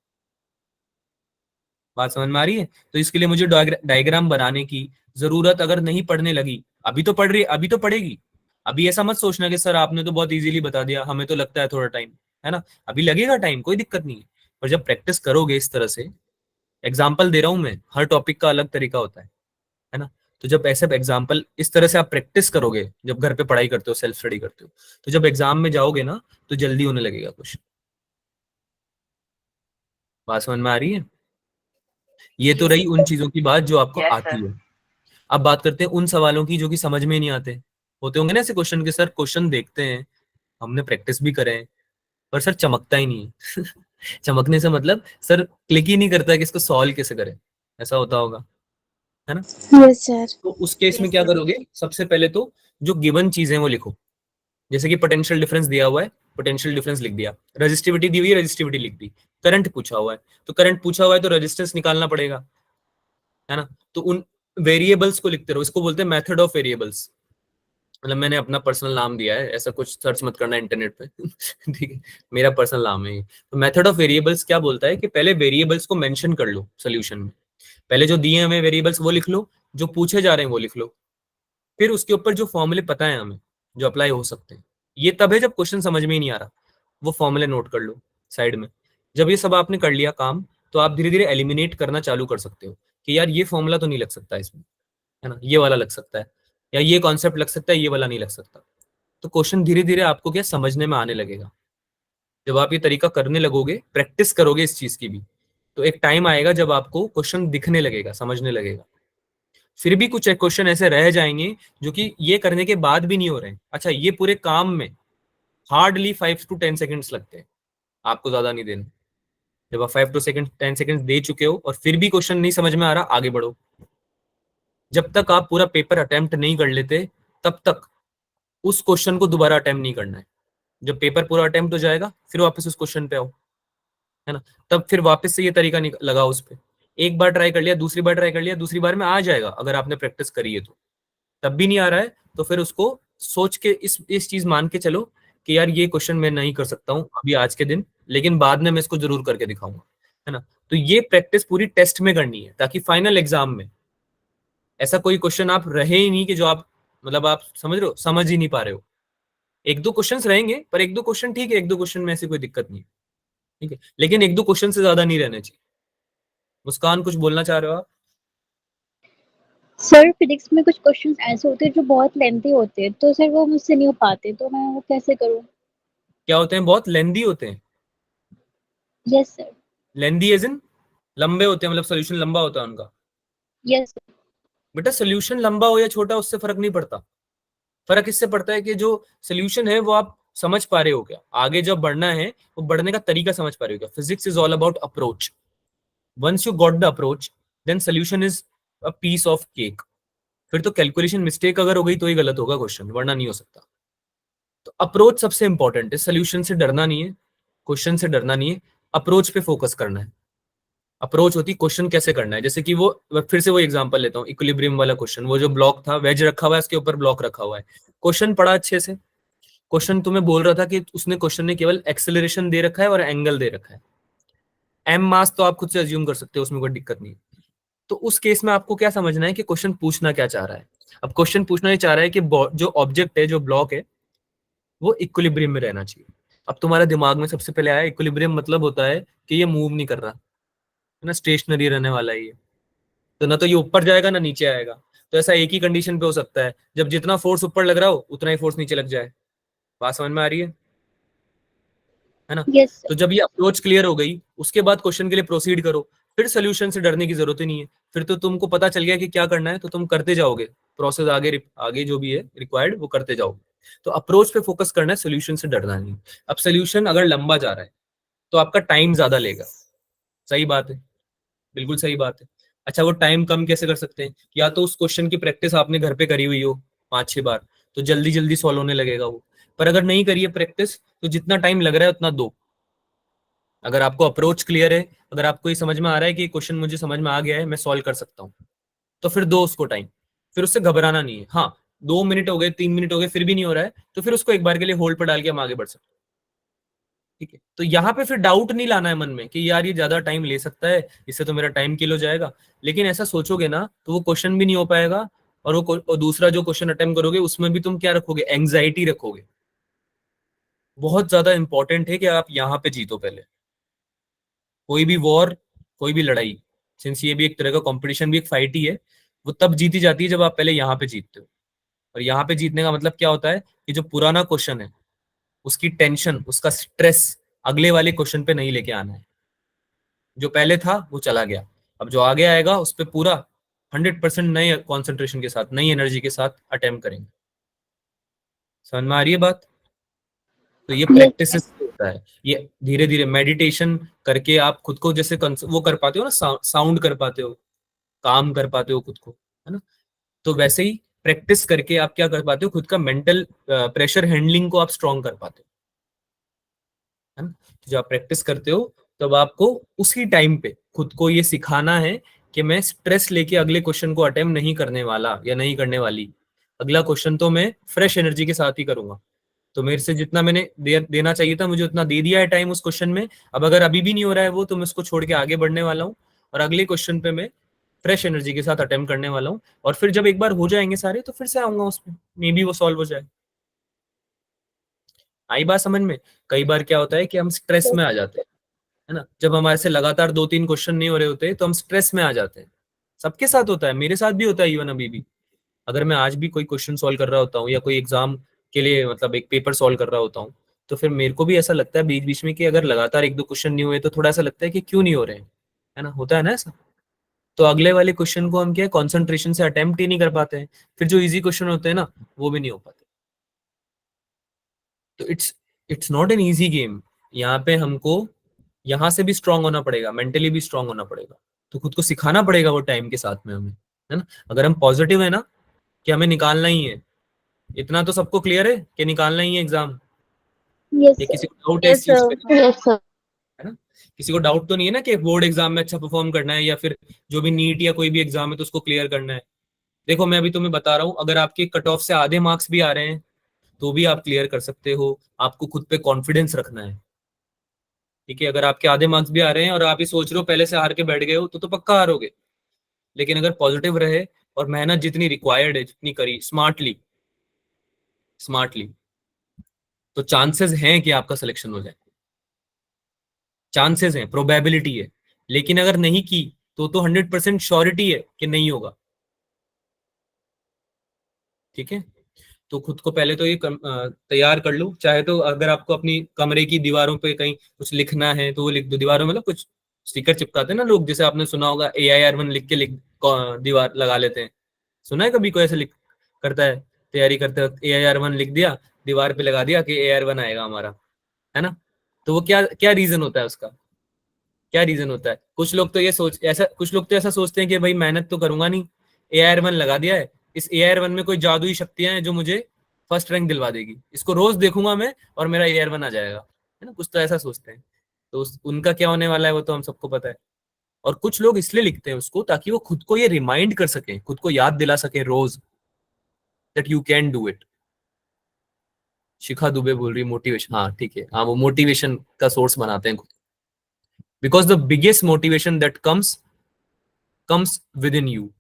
बात समझ में आ रही है? तो इसके लिए मुझे डायग्राम बनाने की जरूरत अगर नहीं पड़ने लगी, अभी तो पढ़ रही, अभी तो पढ़ेगी। अभी ऐसा मत सोचना कि सर आपने तो बहुत इजीली बता दिया, हमें तो लगता है थोड़ा टाइम, है ना? अभी लगेगा टाइम, कोई दिक्कत नहीं है। पर जब प्रैक्टिस करोगे इस तरह से, एग्जाम्पल दे रहा हूं मैं, हर टॉपिक का अलग तरीका होता है ना? तो जब ऐसे एग्जाम्पल इस तरह से आप प्रैक्टिस करोगे, जब घर पे पढ़ाई करते हो, सेल्फ स्टडी करते हो, तो जब एग्जाम में जाओगे ना, तो जल्दी होने लगेगा कुछ। बात समझ में आ रही है? ये तो Yes, रही sir. उन चीजों की बात जो आपको आती है। अब बात करते हैं उन सवालों की जो कि समझ में नहीं आते। होते होंगे ना ऐसे क्वेश्चन के, सर क्वेश्चन देखते हैं, हमने प्रैक्टिस भी करे हैं, पर सर चमकता ही नहीं है। चमकने से मतलब सर क्लिक ही नहीं करता है कि इसको सॉल्व कैसे करें। ऐसा होता होगा, है ना? Yes, sir. तो उस केस में Yes, क्या sir. करोगे? सबसे पहले तो जो गिवन चीजें वो लिखो। जैसे कि पोटेंशियल डिफरेंस दिया हुआ है, पोटेंशियल डिफरेंस लिख दिया। रेजिस्टिविटी दी हुई है, रेजिस्टिविटी लिख दी। करंट पूछा हुआ है, तो करंट पूछा हुआ है तो रेजिस्टेंस निकालना पड़ेगा, है ना? तो उन वेरिएबल्स को लिखते रहो। इसको बोलते हैं मेथड ऑफ वेरिएबल्स। मतलब मैंने अपना पर्सनल नाम दिया है, ऐसा कुछ सर्च मत करना इंटरनेट पे। ठीक है, मेरा पर्सनल नाम है ये। तो मेथड ऑफ वेरिएबल्स क्या बोलता है कि पहले वेरिएबल्स को मेंशन कर लो सोल्यूशन में। पहले जो दिए हमें वेरिएबल्स वो लिख लो, जो पूछे जा रहे हैं वो लिख लो, फिर उसके ऊपर जो फॉर्मूले पता है हमें, जो अप्लाई हो सकते हैं। ये तब है जब क्वेश्चन समझ में ही नहीं आ रहा, वो फॉर्मूले नोट कर लो साइड में। जब ये सब आपने कर लिया काम, तो आप धीरे धीरे एलिमिनेट करना चालू कर सकते हो कि यार ये फॉर्मूला तो नहीं लग सकता इसमें, है ना? ये वाला लग सकता है, या ये कॉन्सेप्ट लग सकता है, ये वाला नहीं लग सकता। तो क्वेश्चन धीरे धीरे आपको क्या समझने में आने लगेगा। जब आप ये तरीका करने लगोगे, प्रैक्टिस करोगे इस चीज की भी, तो एक टाइम आएगा जब आपको क्वेश्चन दिखने लगेगा, समझने लगेगा। फिर भी कुछ क्वेश्चन ऐसे रह जाएंगे जो कि ये करने के बाद भी नहीं हो रहे हैं। अच्छा, ये पूरे काम में हार्डली 5 to 10 सेकेंड्स लगते हैं, आपको ज्यादा नहीं देना। जब आप 5 to 10 सेकेंड्स दे चुके हो और फिर भी क्वेश्चन नहीं समझ में आ रहा, आगे बढ़ो। जब तक आप पूरा पेपर अटेम्प्ट नहीं कर लेते, तब तक उस क्वेश्चन को दोबारा अटेम्प्ट नहीं करना है। जब पेपर पूरा अटेम्प्ट हो जाएगा, फिर वापस उस क्वेश्चन पे आओ, है ना? तब फिर वापस से ये तरीका लगाओ उस पे। एक बार ट्राई कर लिया, दूसरी बार ट्राई कर लिया, दूसरी बार में आ जाएगा अगर आपने प्रैक्टिस करी है तो। तब भी नहीं आ रहा है तो फिर उसको सोच के इस चीज मान के चलो कि यार ये क्वेश्चन मैं नहीं कर सकता हूँ अभी आज के दिन, लेकिन बाद में मैं इसको जरूर करके दिखाऊंगा, है ना? तो ये प्रैक्टिस पूरी टेस्ट में करनी है, ताकि फाइनल एग्जाम में ऐसा कोई क्वेश्चन आप रहे ही नहीं कि जो आप, मतलब आप समझ रहे हो, समझ ही नहीं पा रहे हो। एक दो क्वेश्चंस रहेंगे, पर एक दो क्वेश्चन ठीक है, एक दो क्वेश्चन में ऐसी कोई दिक्कत नहीं है, ठीक है, लेकिन एक दो क्वेश्चन से ज्यादा नहीं रहने चाहिए। मुस्कान, कुछ बोलना चाह रहे हो आप? सर फिजिक्स में कुछ क्वेश्चंस ऐसे होते हैं जो बहुत लेंथी होते हैं, तो सर वो मुझसे नहीं हो पाते, तो मैं वो कैसे करूँ? क्या होते हैं? बहुत लेंदी होते हैं। Yes sir. Lengthy as in लंबे होते हैं, मतलब सोल्यूशन लंबा होता है उनका। Yes sir. बेटा सोल्यूशन लंबा हो या छोटा, उससे फर्क नहीं पड़ता। फर्क इससे पड़ता है कि जो सोल्यूशन है वो आप समझ पा रहे हो क्या, आगे जब बढ़ना है वो बढ़ने का तरीका समझ पा रहे हो क्या। Physics is all about approach. Once you got the approach, then solution is a piece of cake. फिर तो कैलकुलेशन मिस्टेक अगर हो गई तो ही गलत होगा क्वेश्चन, वरना नहीं हो सकता। तो अप्रोच सबसे इंपॉर्टेंट है। सोल्यूशन से डरना नहीं है, क्वेश्चन से डरना नहीं है, अप्रोच पे फोकस करना है। अप्रोच होती क्वेश्चन कैसे करना है। जैसे कि वो, फिर से वो एग्जांपल लेता हूँ, इक्विलिब्रियम वाला क्वेश्चन, वो जो ब्लॉक था, वेज रखा हुआ है, उसके ऊपर ब्लॉक रखा हुआ है, क्वेश्चन पढ़ा अच्छे से, क्वेश्चन तुम्हें बोल रहा था कि उसने क्वेश्चन ने केवल एक्सेलरेशन दे रखा है और एंगल दे रखा है, एम मास तो आप खुद से अज्यूम कर सकते हो, उसमें कोई दिक्कत नहीं है। तो उस केस में आपको क्या समझना है कि क्वेश्चन पूछना क्या चाह रहा है। अब क्वेश्चन पूछना ये चाह रहा है कि जो ऑब्जेक्ट है, जो ब्लॉक है, वो इक्विलिब्रियम में रहना चाहिए। अब तुम्हारे दिमाग में सबसे पहले आया इक्विलिब्रियम मतलब होता है कि ये मूव नहीं कर रहा है ना, स्टेशनरी रहने वाला है ये। तो ना तो ये ऊपर जाएगा ना नीचे आएगा। तो ऐसा एक ही कंडीशन पे हो सकता है, जब जितना फोर्स ऊपर लग रहा हो उतना ही फोर्स नीचे लग जाए। बात समझ में आ रही है ना? यस तो सर। जब ये अप्रोच क्लियर हो गई, उसके बाद क्वेश्चन के लिए प्रोसीड करो। फिर सोल्यूशन से डरने की जरूरत ही नहीं है। फिर तो तुमको पता चल गया कि क्या करना है, तो तुम करते जाओगे। प्रोसेस आगे आगे जो भी है रिक्वायर्ड वो करते जाओगे। तो अप्रोच पे फोकस करना है, सोल्यूशन से डरना नहीं। अब सोल्यूशन अगर लंबा जा रहा है तो आपका टाइम ज्यादा लेगा। सही बात है, बिल्कुल सही बात है। अच्छा, वो टाइम कम कैसे कर सकते हैं? या तो उस क्वेश्चन की प्रैक्टिस आपने घर पे करी हुई हो 5-6 बार, तो जल्दी जल्दी सॉल्व होने लगेगा वो। पर अगर नहीं करिए प्रैक्टिस, तो जितना टाइम लग रहा है उतना दो। अगर आपको अप्रोच क्लियर है, अगर आपको ये समझ में आ रहा है कि क्वेश्चन मुझे समझ में आ गया है, मैं सॉल्व कर सकता हूँ, तो फिर दो उसको टाइम। फिर उससे घबराना नहीं है। हाँ, 2 मिनट हो गए, 3 मिनट हो गए, फिर भी नहीं हो रहा है, तो फिर उसको एक बार के लिए होल्ड पर डाल के हम आगे बढ़ सकते हैं। ठीक है, तो यहाँ पे फिर डाउट नहीं लाना है मन में कि यार ये ज्यादा टाइम ले सकता है, इससे तो मेरा टाइम किल हो जाएगा। लेकिन ऐसा सोचोगे ना तो वो क्वेश्चन भी नहीं हो पाएगा। और दूसरा जो क्वेश्चन अटेम्प्ट करोगे उसमें भी तुम क्या रखोगे? एंग्जाइटी रखोगे। बहुत ज्यादा इंपॉर्टेंट है कि आप यहाँ पे जीतो पहले। कोई भी वॉर, कोई भी लड़ाई, सिंस ये भी एक तरह का कंपटीशन, भी एक फाइट ही है, वो तब जीती जाती है जब आप पहले यहाँ पे जीतते हो। और यहाँ पे जीतने का मतलब क्या होता है कि जो पुराना क्वेश्चन है उसकी टेंशन, उसका स्ट्रेस अगले वाले क्वेश्चन पे नहीं लेके आना है। जो पहले था वो चला गया, अब जो आगे आएगा उस पर पूरा 100% नए कॉन्सेंट्रेशन के साथ, नई एनर्जी के साथ अटेम्प्ट करेंगे। समझ में आ रही है बात? तो ये यस प्रैक्टिस से सर। होता है। ये धीरे धीरे मेडिटेशन करके आप खुद को जैसे वो कर पाते हो ना, साउंड कर पाते हो, काम कर पाते हो खुद को, है ना? तो वैसे ही प्रैक्टिस करके आप क्या कर पाते हो, खुद का मेंटल प्रेशर हैंडलिंग को आप स्ट्रॉन्ग कर पाते हो, है ना? तो जब आप प्रैक्टिस करते हो तब आपको उसी टाइम पे खुद को ये सिखाना है कि मैं स्ट्रेस लेके अगले क्वेश्चन को अटेम्प्ट नहीं करने वाला या नहीं करने वाली। अगला क्वेश्चन तो मैं फ्रेश एनर्जी के साथ ही करूंगा। तो मेरे से जितना मैंने देना चाहिए था, मुझे उतना दे दिया है टाइम उस क्वेश्चन में। अब अगर अभी भी नहीं हो रहा है वो, तो मैं उसको छोड़ के आगे बढ़ने वाला हूँ और अगले क्वेश्चन पे मैं फ्रेश एनर्जी के साथ अटेम्प्ट करने वाला हूँ। और फिर जब एक बार हो जाएंगे सारे तो फिर से आऊंगा उसमें, मे बी वो सॉल्व हो जाए। आई बात समझ में? कई बार क्या होता है कि हम स्ट्रेस में आ जाते हैं, है ना? जब हमारे से लगातार 2-3 क्वेश्चन नहीं हो रहे होते तो हम स्ट्रेस में आ जाते हैं। सबके साथ होता है, मेरे साथ भी होता है इवन अभी भी। अगर मैं आज भी कोई क्वेश्चन सॉल्व कर रहा होता हूँ या कोई एग्जाम के लिए मतलब एक पेपर सॉल्व कर रहा होता हूँ, तो फिर मेरे को भी ऐसा लगता है बीच बीच में कि अगर लगातार 1-2 क्वेश्चन नहीं हुए तो थोड़ा ऐसा लगता है कि क्यों नहीं हो रहे हैं, है ना? होता है ना ऐसा? तो अगले वाले क्वेश्चन को हम क्या कॉन्सेंट्रेशन से अटेम्प्ट ही नहीं कर पाते हैं। फिर जो इजी क्वेश्चन होते हैं ना, वो भी नहीं हो पाते। तो it's not an easy game. यहाँ पे हमको यहाँ से भी स्ट्रांग होना पड़ेगा, मेंटली भी स्ट्रांग होना पड़ेगा। तो खुद को सिखाना पड़ेगा वो टाइम के साथ में हमें, है ना? अगर हम पॉजिटिव है ना कि हमें निकालना ही है, इतना तो सबको क्लियर है कि निकालना ही है एग्जाम। यस ये सर। किसी को डाउट है इस यस चीज सर। पे? Yes sir. है ना? किसी को डाउट तो नहीं है ना कि बोर्ड एग्जाम में अच्छा परफॉर्म करना है या फिर जो भी नीट या कोई भी एग्जाम है तो उसको क्लियर करना है? देखो, मैं अभी तुम्हें बता रहा हूँ, अगर आपके कट ऑफ से आधे मार्क्स भी आ रहे हैं तो भी आप क्लियर कर सकते हो। आपको खुद पे कॉन्फिडेंस रखना है। ठीक है, अगर आपके आधे मार्क्स भी आ रहे हैं और आप ये सोच रहे हो पहले से हार के बैठ गए हो, तो पक्का हारोगे। लेकिन अगर पॉजिटिव रहे और मेहनत जितनी रिक्वायर्ड है जितनी करी स्मार्टली, स्मार्टली, तो चांसेस हैं कि आपका सिलेक्शन हो जाए। चांसेस हैं, प्रोबेबिलिटी है। लेकिन अगर नहीं की तो 100% श्योरिटी है कि नहीं होगा। ठीक है, तो खुद को पहले तो ये तैयार कर लो। चाहे तो अगर आपको अपनी कमरे की दीवारों पे कहीं कुछ लिखना है तो वो लिख दो दीवारों में। मतलब कुछ स्टिकर चिपकाते हैं ना लोग, जैसे आपने सुना होगा AIR1 लिख के दीवार लगा लेते हैं। सुना है कभी कोई ऐसे लिख करता है? तैयारी करते वक्त AIR1 लिख दिया, दीवार पे लगा दिया कि AIR1 आएगा हमारा, है ना? तो वो क्या क्या रीजन होता है उसका? क्या रीजन होता है? कुछ लोग तो ऐसा सोचते हैं कि भाई मेहनत तो करूंगा नहीं, AIR1 लगा दिया है, इस AIR1 में कोई जादुई शक्तियां हैं जो मुझे फर्स्ट रैंक दिलवा देगी, इसको रोज देखूंगा मैं और मेरा AIR1 आ जाएगा, है ना? कुछ तो ऐसा सोचते हैं। तो उनका क्या होने वाला है वो तो हम सबको पता है। और कुछ लोग इसलिए लिखते हैं उसको ताकि वो खुद को ये रिमाइंड कर सके, खुद को याद दिला सके रोज that you can do it. Shikha Dubey बोल रही मोटिवेशन, हाँ ठीक है, हाँ वो मोटिवेशन का सोर्स बनाते हैं, because the biggest motivation that comes with in you,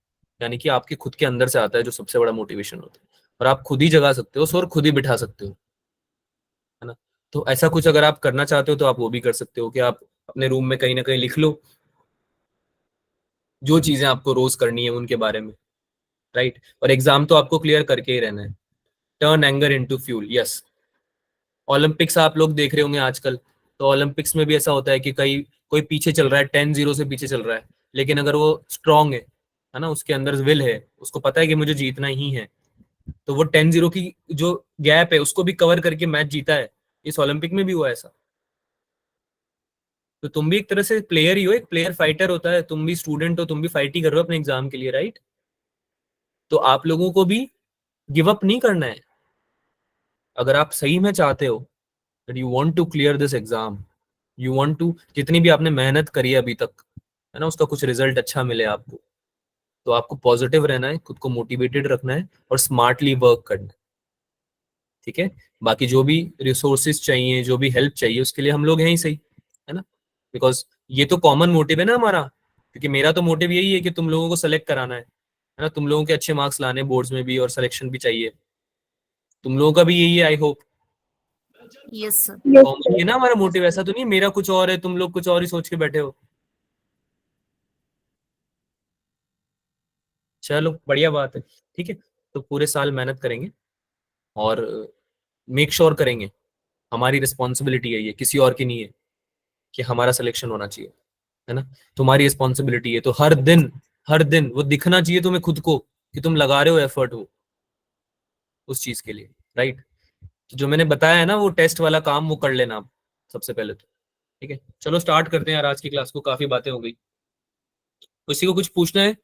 यानी कि आपके खुद के अंदर से आता है जो सबसे बड़ा मोटिवेशन होता है, और आप खुद ही जगा सकते हो और खुद ही बिठा सकते हो, है ना। तो ऐसा कुछ अगर आप करना चाहते हो तो आप वो भी कर सकते हो कि आप अपने रूम में कहीं ना कहीं लिख लो जो चीजें आपको रोज करनी है उनके बारे में, राइट। और एग्जाम तो आपको क्लियर करके ही रहना है। Turn anger into fuel, yes. Olympics आप लोग देख रहे होंगे आजकल, तो ओलंपिक्स में भी ऐसा होता है कि कई कोई पीछे चल रहा है, 10-0 से पीछे चल रहा है, लेकिन अगर वो स्ट्रांग है ना, उसके अंदर विल है, उसको पता है कि मुझे जीतना ही है, तो वो 10-0 की जो गैप है उसको भी कवर करके मैच जीता है। इस ओलंपिक में भी हुआ ऐसा। तो तुम भी एक तरह से प्लेयर ही हो, एक प्लेयर फाइटर होता है, तुम भी स्टूडेंट हो, तुम भी फाइट ही कर रहे हो अपने एग्जाम के लिए, राइट। तो आप लोगों को भी गिव अप नहीं करना है। अगर आप सही में चाहते हो that you want to clear this exam, you want to, जितनी भी आपने मेहनत करी है अभी तक, है ना, उसका कुछ रिजल्ट अच्छा मिले आपको, तो आपको पॉजिटिव रहना है, खुद को मोटिवेटेड रखना है और स्मार्टली वर्क करना है, ठीक है। बाकी जो भी रिसोर्सेज चाहिए, जो भी हेल्प चाहिए, उसके लिए हम लोग हैं ही सही, है ना। बिकॉज ये तो कॉमन मोटिव है ना हमारा, क्योंकि मेरा तो मोटिव यही है कि तुम लोगों को सेलेक्ट कराना है ना, तुम लोगों के अच्छे मार्क्स लाने बोर्ड्स में भी और सिलेक्शन भी चाहिए, तुम लोगों का भी यही है, I hope. Yes sir. Yes common है ना हमारा मोटिव, ऐसा तो नहीं मेरा कुछ और है तुम लोग कुछ और ही सोच के बैठे हो। चलो बढ़िया बात है, ठीक है। तो पूरे साल मेहनत करेंगे और मेक श्योर करेंगे, हमारी रिस्पॉन्सिबिलिटी है ये, किसी और की नहीं है, कि हमारा सिलेक्शन होना चाहिए, है ना। तुम्हारी रिस्पॉन्सिबिलिटी है, तो हर दिन वो दिखना चाहिए तुम्हें खुद को कि तुम लगा रहे हो एफर्ट हो उस चीज के लिए, राइट। तो जो मैंने बताया है ना वो टेस्ट वाला काम, वो कर लेना आप सबसे पहले तो, ठीक है। चलो स्टार्ट करते हैं यार आज की क्लास को, काफी बातें हो गई। किसी को कुछ पूछना है,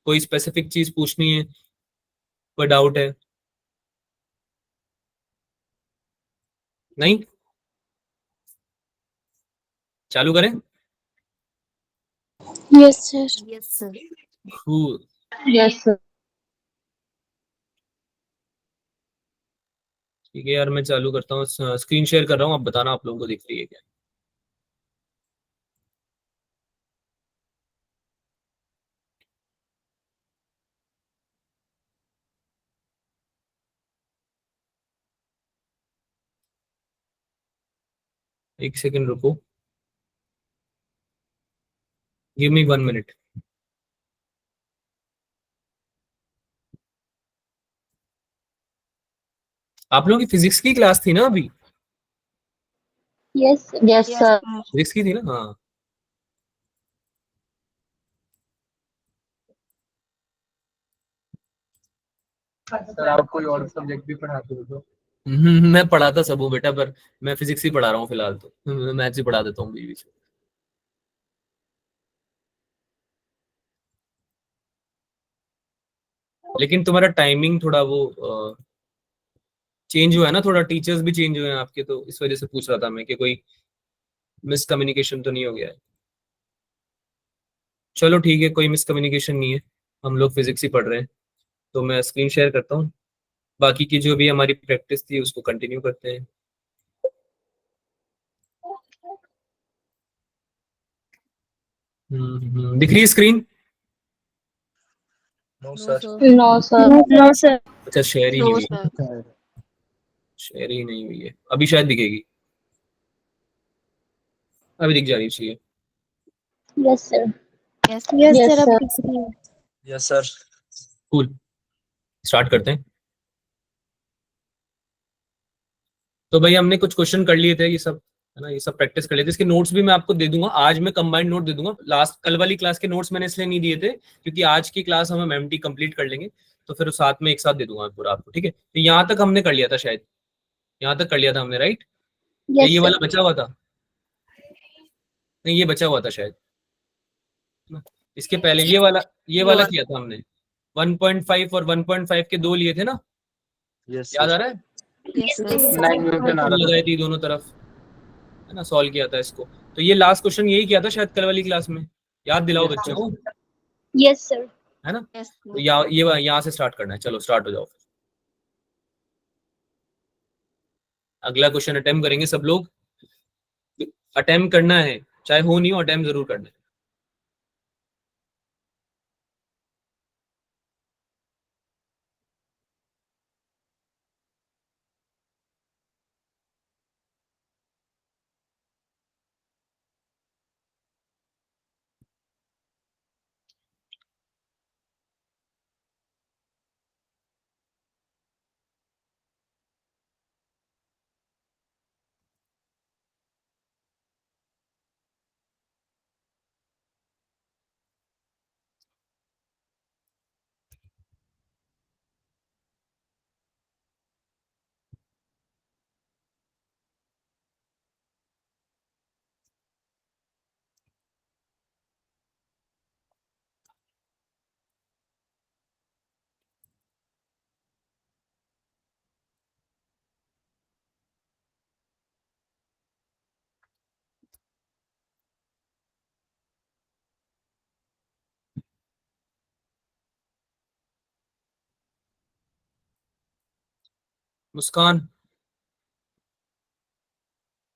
कोई स्पेसिफिक चीज पूछनी है, कोई डाउट है? नहीं, चालू करें? Yes sir. Yes sir. Cool. Yes sir. ठीक है यार, मैं चालू करता हूँ, स्क्रीन शेयर कर रहा हूँ, आप बताना आप लोगों को दिख रही है क्या। एक सेकंड रुको, गिव मी 1 मिनट। आप लोगों की फिजिक्स की क्लास थी ना अभी? Yes yes yes sir. Sir. Physics की थी ना, हाँ। सर आप कोई और सब्जेक्ट भी पढ़ाते हो तो? मैं पढ़ाता सब हूँ बेटा, पर मैं फिजिक्स ही पढ़ा रहा हूँ फिलहाल, तो मैथ्स ही पढ़ा देता हूँ बीच बीच में। लेकिन तुम्हारा टाइमिंग थोड़ा वो चेंज हुआ है ना, थोड़ा टीचर्स भी चेंज हुए हैं आपके, तो इस वजह से पूछ रहा था मैं कि कोई मिसकम्युनिकेशन तो नहीं हो गया है। चलो ठीक है, कोई मिसकम्युनिकेशन नहीं है, हम लोग फिजिक्स ही पढ़ रहे हैं। तो मैं स्क्रीन शेयर करता हूँ, बाकी की जो भी हमारी प्रैक्टिस थी उसको कंटिन्यू करते हैं। दिख रही है screen? No no sir. Sir. No sir. No sir. अच्छा, शेयर ही नहीं नो हुई सर। है, शेयर ही नहीं हुई है, अभी शायद दिखेगी, अभी दिख जानी चाहिए। Yes sir. Yes yes sir. Sir अब दिख रही है। Yes sir. कूल, स्टार्ट करते हैं। तो भाई हमने कुछ क्वेश्चन कर लिए थे, ये सब है ना, ये सब प्रैक्टिस कर लिए थे, इसके नोट्स भी मैं आपको दे दूंगा, आज मैं कंबाइंड नोट दे दूंगा। लास्ट कल वाली क्लास के नोट्स मैंने इसलिए नहीं दिए थे क्योंकि आज की क्लास हम एमटी कंप्लीट कर लेंगे, तो फिर उस साथ में एक साथ दे दूंगा पूरा आपको, ठीक है। तो यहाँ तक हमने कर लिया था शायद, यहाँ तक कर लिया था हमने, राइट। या यस ये सर। वाला बचा हुआ था? नहीं, ये बचा हुआ था शायद, है ना? इसके पहले ये वाला योर। किया था हमने, 1.5 और 1.5 के दो लिए थे ना, यस याद आ सर। रहा है? Yes yes sir. 9 न्यूटन आ रहा था लगाई सर। थी दोनों तरफ, है ना, सॉल्व किया था इसको। तो ये लास्ट क्वेश्चन यही किया था शायद कल वाली क्लास में, याद दिलाओ यस बच्चों सर। को, यस सर। है ना। यस तो यहाँ से स्टार्ट करना है, चलो स्टार्ट हो जाओ। अगला क्वेश्चन अटेम्प्ट करेंगे सब लोग। अटेम्प्ट करना है, चाहे हो नहीं हो, अटेम्प्ट जरूर करना है। मुस्कान,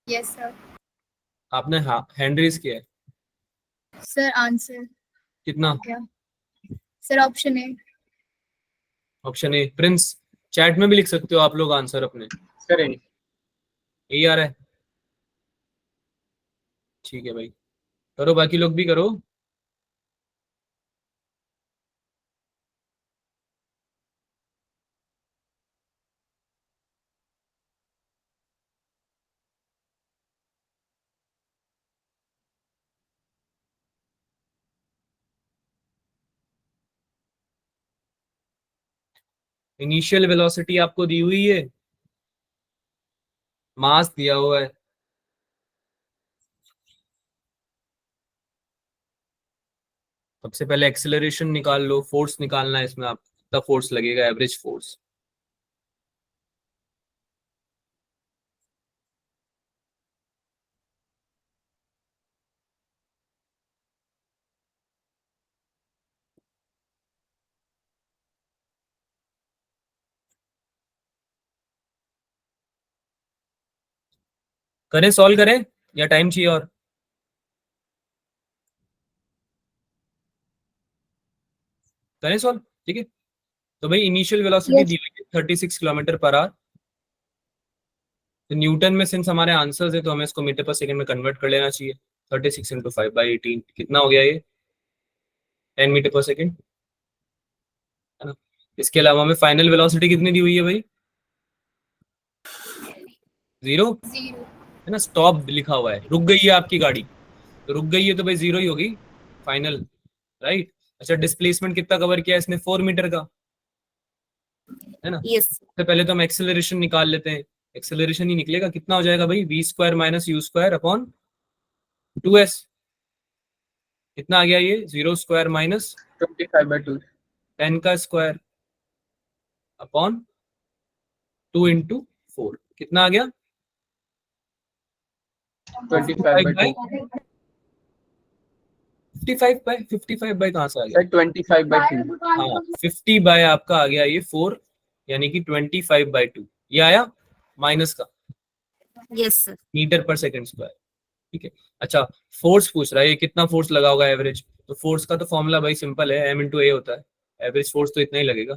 यस सर। आपने हाँ हैंड रेज किया है, सर आंसर कितना? क्या? Sir option A. Option A. Prince, chat में भी लिख सकते हो आप लोग आंसर अपने। सर यही आ रहा है, ठीक है भाई, करो, बाकी लोग भी करो। इनिशियल वेलोसिटी आपको दी हुई है, मास दिया हुआ है, सबसे पहले एक्सेलरेशन निकाल लो, फोर्स निकालना है इसमें, आप कितना फोर्स लगेगा, एवरेज फोर्स। करें, सॉल्व करें या टाइम चाहिए और? करें सॉल्व, ठीक है। तो भाई इनिशियल वेलोसिटी यस। दी हुई है 36 किलोमीटर पर आवर। तो न्यूटन में सिंस हमारे आंसर्स है तो हमें इसको मीटर पर सेकंड में कन्वर्ट कर लेना चाहिए। 36 × 5/18 कितना हो गया ये? 10 मीटर पर सेकंड, है ना। इसके अलावा हमें फाइनल वेलोसिटी कितनी दी हुई है भाई? 0, जीरो। है ना। स्टॉप लिखा हुआ है, रुक गई है आपकी गाड़ी, तो रुक गई है तो भाई 0 ही होगी फाइनल, राइट। अच्छा, डिस्प्लेसमेंट कितना कवर किया इसने? 4 मीटर का, है ना। यस। सबसे पहले तो हम एक्सेलरेशन निकाल लेते हैं। एक्सेलरेशन ही निकलेगा, कितना हो जाएगा भाई? v² - u² upon 2s। कितना आ गया ये? 0² माइनस 25/2। 10 का स्क्वायर अपॉन 2 × 4, कितना आ गया? 25/2। 55/55 कहाँ से आ गया? सर 25/2। हाँ, 50 बाय आपका आ गया ये 4, यानी कि 25/2 ये आया माइनस का, यस सर। मीटर पर सेकंड स्क्वायर, ठीक है। अच्छा, फोर्स पूछ रहा है, ये कितना फोर्स लगा होगा एवरेज? तो फोर्स का तो फॉर्मूला भाई सिंपल है, m × a होता है। एवरेज फोर्स तो इतना ही लगेगा,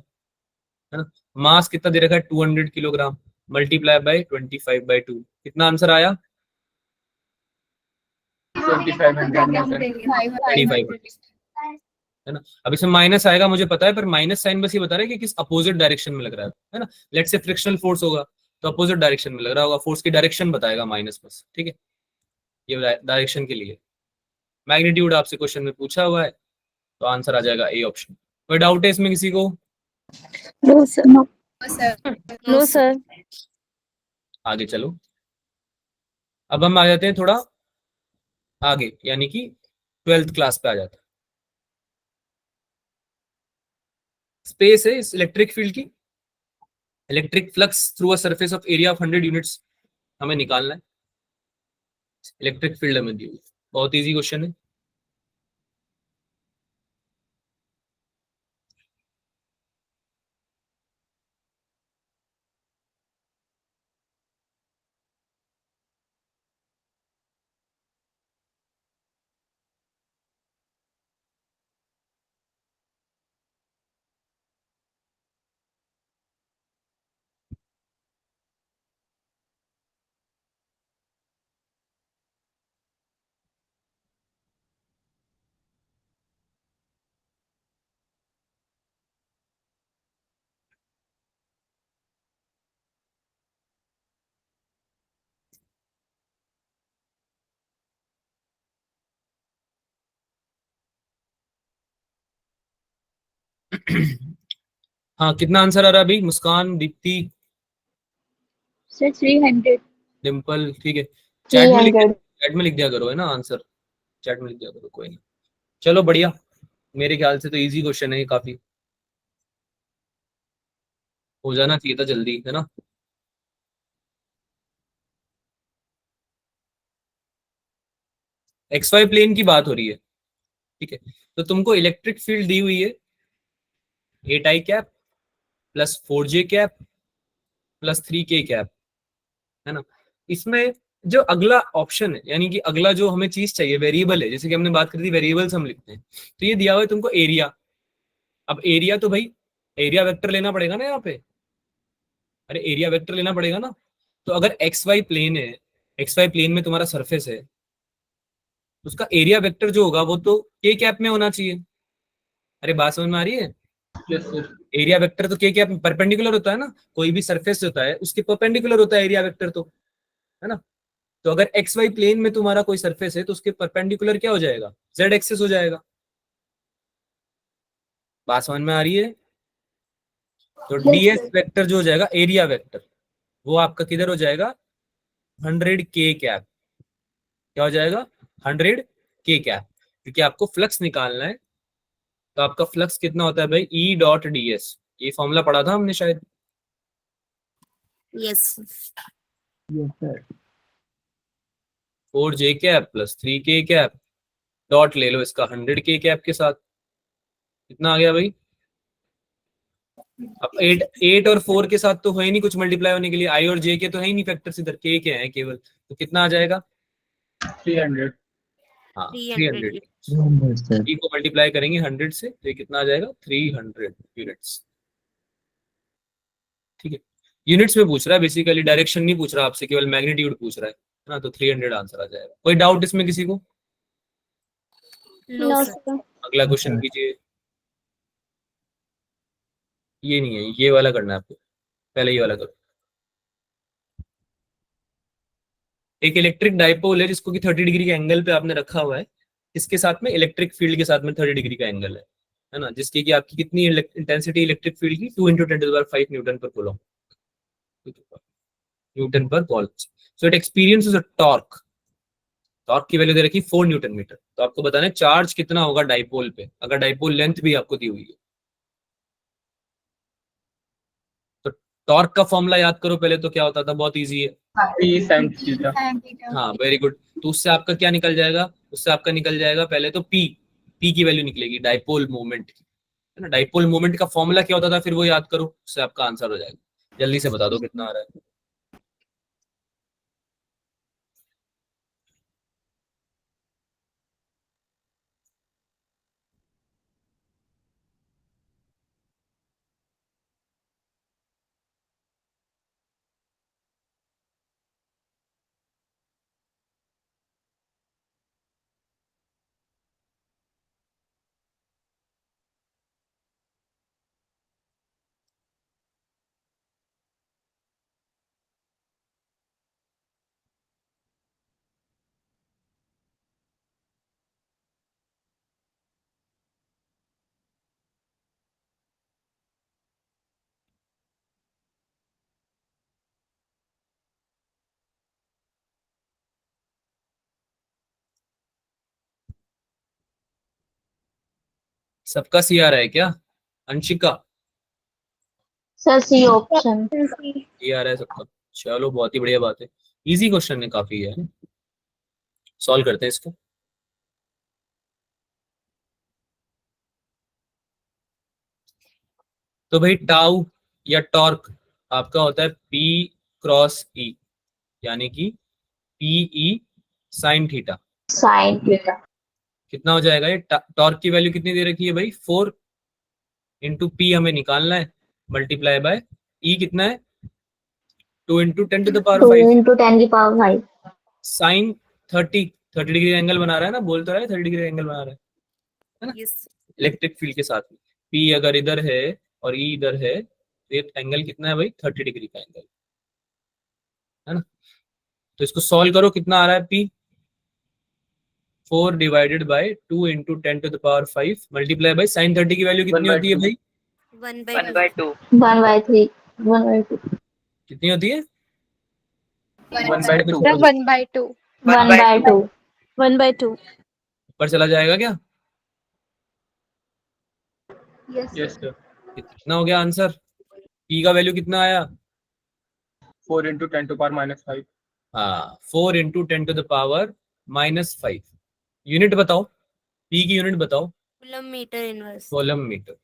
है ना। मास कितना दे रखा है? 200 किलोग्राम, मल्टीप्लाई बाय 25/2, कितना आंसर आया? 25, है ना। अब इसमें माइनस आएगा मुझे पता है, पर माइनस साइन बस ये बता रहा है कि किस अपोजिट डायरेक्शन में लग रहा है ना। लेट्स से फ्रिक्शनल फोर्स होगा तो अपोजिट डायरेक्शन में लग रहा होगा, फोर्स की डायरेक्शन बताएगा माइनस बस, ठीक है। ये डायरेक्शन के लिए मैग्नीट्यूड आपसे क्वेश्चन में पूछा हुआ है, तो आंसर आ जाएगा ए ऑप्शन। कोई डाउट है इसमें किसी को? No sir. No. Sir. No sir. आगे चलो, अब हम आ जाते हैं थोड़ा आगे, यानी कि 12th क्लास पे आ जाते हैं। स्पेस है इस इलेक्ट्रिक फील्ड की, electric flux through a surface of area of 100 units हमें निकालना है। इलेक्ट्रिक फील्ड हमें दी हुई है, बहुत इजी क्वेश्चन है। हाँ, कितना आंसर आ रहा है अभी? मुस्कान, दीप्ति, सर 300। डिम्पल, ठीक है। 300। चैट में लिख दिया करो, है ना आंसर, चैट में लिख दिया करो, कोई नहीं। चलो बढ़िया, मेरे ख्याल से तो इजी क्वेश्चन है ये, काफी हो जाना चाहिए था जल्दी, है ना। एक्स वाई प्लेन की बात हो रही है, ठीक है। तो तुमको इलेक्ट्रिक फील्ड दी हुई है 8i cap plus 4j cap plus 3k cap, है ना। इसमें जो अगला ऑप्शन है, यानी कि अगला जो हमें चीज चाहिए वेरिएबल है, जैसे कि हमने बात करी थी वेरिएबल्स हम लिखते हैं, तो ये दिया हुआ है तुमको एरिया। अब एरिया तो भाई एरिया वेक्टर लेना पड़ेगा ना यहाँ पे, अरे एरिया वेक्टर लेना पड़ेगा ना। तो अगर एक्स वाई प्लेन है, एक्स वाई प्लेन में तुम्हारा सरफेस है, तो उसका एरिया वेक्टर जो होगा वो तो के कैप में होना चाहिए। अरे बात समझ में आ रही है? Yes, sir. एरिया वेक्टर तो के कैप परपेंडिकुलर होता है ना, कोई भी सरफेस होता है उसके परपेंडिकुलर होता है एरिया वेक्टर, तो है ना। तो अगर एक्स वाई प्लेन में तुम्हारा कोई सरफेस है तो उसके परपेंडिकुलर क्या हो जाएगा? जेड एक्सिस हो जाएगा। बात समझ में आ रही है? तो डीएस वेक्टर जो हो जाएगा एरिया वेक्टर, वो आपका किधर हो जाएगा? 100k cap. क्या हो जाएगा? 100k कैप, क्योंकि आपको फ्लक्स निकालना है। तो आपका फ्लक्स कितना होता है भाई? ई डॉट डी एस, ये फॉर्मूला पढ़ा था हमने शायद। Yes. 4j cap plus 3k cap, dot ले लो इसका 100k कैप के साथ, कितना आ गया भाई? अब 8 और 4 के साथ तो है ही नहीं कुछ मल्टीप्लाई होने के लिए, आई और जे के तो है ही नहीं फैक्टर्स, इधर के हैं केवल, तो कितना आ जाएगा? 300. हाँ 300. 300। ई को मल्टीप्लाई करेंगे 100 से तो ये कितना आ जाएगा? 300 यूनिट्स, ठीक है। यूनिट्स में पूछ रहा है बेसिकली, डायरेक्शन नहीं पूछ रहा आपसे, केवल मैग्नीट्यूड पूछ रहा है ना। तो 300 आंसर आ जाएगा। कोई डाउट इसमें किसी को? No, no sir. सर। अगला क्वेश्चन कीजिए। ये नहीं है, ये वाला करना है आपको, पहले ये वाला करो। एक इलेक्ट्रिक डाइपोल है जिसको कि 30 डिग्री के एंगल पे आपने रखा हुआ है, इसके साथ में इलेक्ट्रिक फील्ड के साथ में 30 डिग्री का एंगल है ना, जिसकी कि आपकी कितनी इंटेंसिटी इलेक्ट्रिक फील्ड की? 2 × 10⁵ न्यूटन पर कूलम, न्यूटन पर column. So it experiences a torque, torque की वैल्यू दे रखी 4 न्यूटन मीटर। तो आपको बताना है चार्ज कितना होगा डाइपोल पे, अगर डाइपोल लेंथ भी आपको दी हुई है। तो टॉर्क का फॉर्मूला याद करो पहले, तो क्या होता था? बहुत इजी है। P sin theta. Tan theta. हाँ वेरी गुड। तो उससे आपका क्या निकल जाएगा? उससे आपका निकल जाएगा पहले तो पी की वैल्यू निकलेगी डाइपोल मोमेंट की, है ना। डाइपोल मोमेंट का फॉर्मूला क्या होता था फिर वो याद करो, उससे आपका आंसर हो जाएगा। जल्दी से बता दो कितना आ रहा है। सबका सी आ रहा है क्या? Anshika, sir C option. ये आ रहा है सबका? चलो बहुत ही बढ़िया बात है, इजी क्वेश्चन है काफी है। सॉल्व करते हैं इसको। तो भाई टाउ या टॉर्क आपका होता है पी क्रॉस ई, यानी कि P E sine theta. Sine theta. कितना हो जाएगा ये? टॉर्क की वैल्यू कितनी दे रखी है भाई? 4 इंटू पी हमें निकालना है, मल्टीप्लाई बाय ई कितना है? 2 × 10⁵ 2 × 10⁵ साइन 30 डिग्री एंगल बना रहा है ना, बोल तो रहा है 30 डिग्री एंगल बना रहा है ना Yes. इलेक्ट्रिक फील्ड के साथ में। पी अगर इधर है और ई इधर है तो ये एंगल कितना है भाई? 30 डिग्री का एंगल, है ना। तो इसको सॉल्व करो, कितना आ रहा है? P 4 divided by 2 × 10⁵ multiply by sine 30 की वैल्यू कितनी 1/2. होती है भाई? 1/2. 1/3. 1/2. कितनी होती है? 1/2. सर 1/2. 1/2. 1/2. ऊपर चला जाएगा क्या? Yes Yes, sir. कितना हो गया आंसर? पी का वैल्यू कितना आया? 4 into 10 to power minus 5. हाँ, 4 into 10 to the power -5। Unit बताओ, पी की यूनिट बताओ। Coulomb metre inverse. Coulomb metre.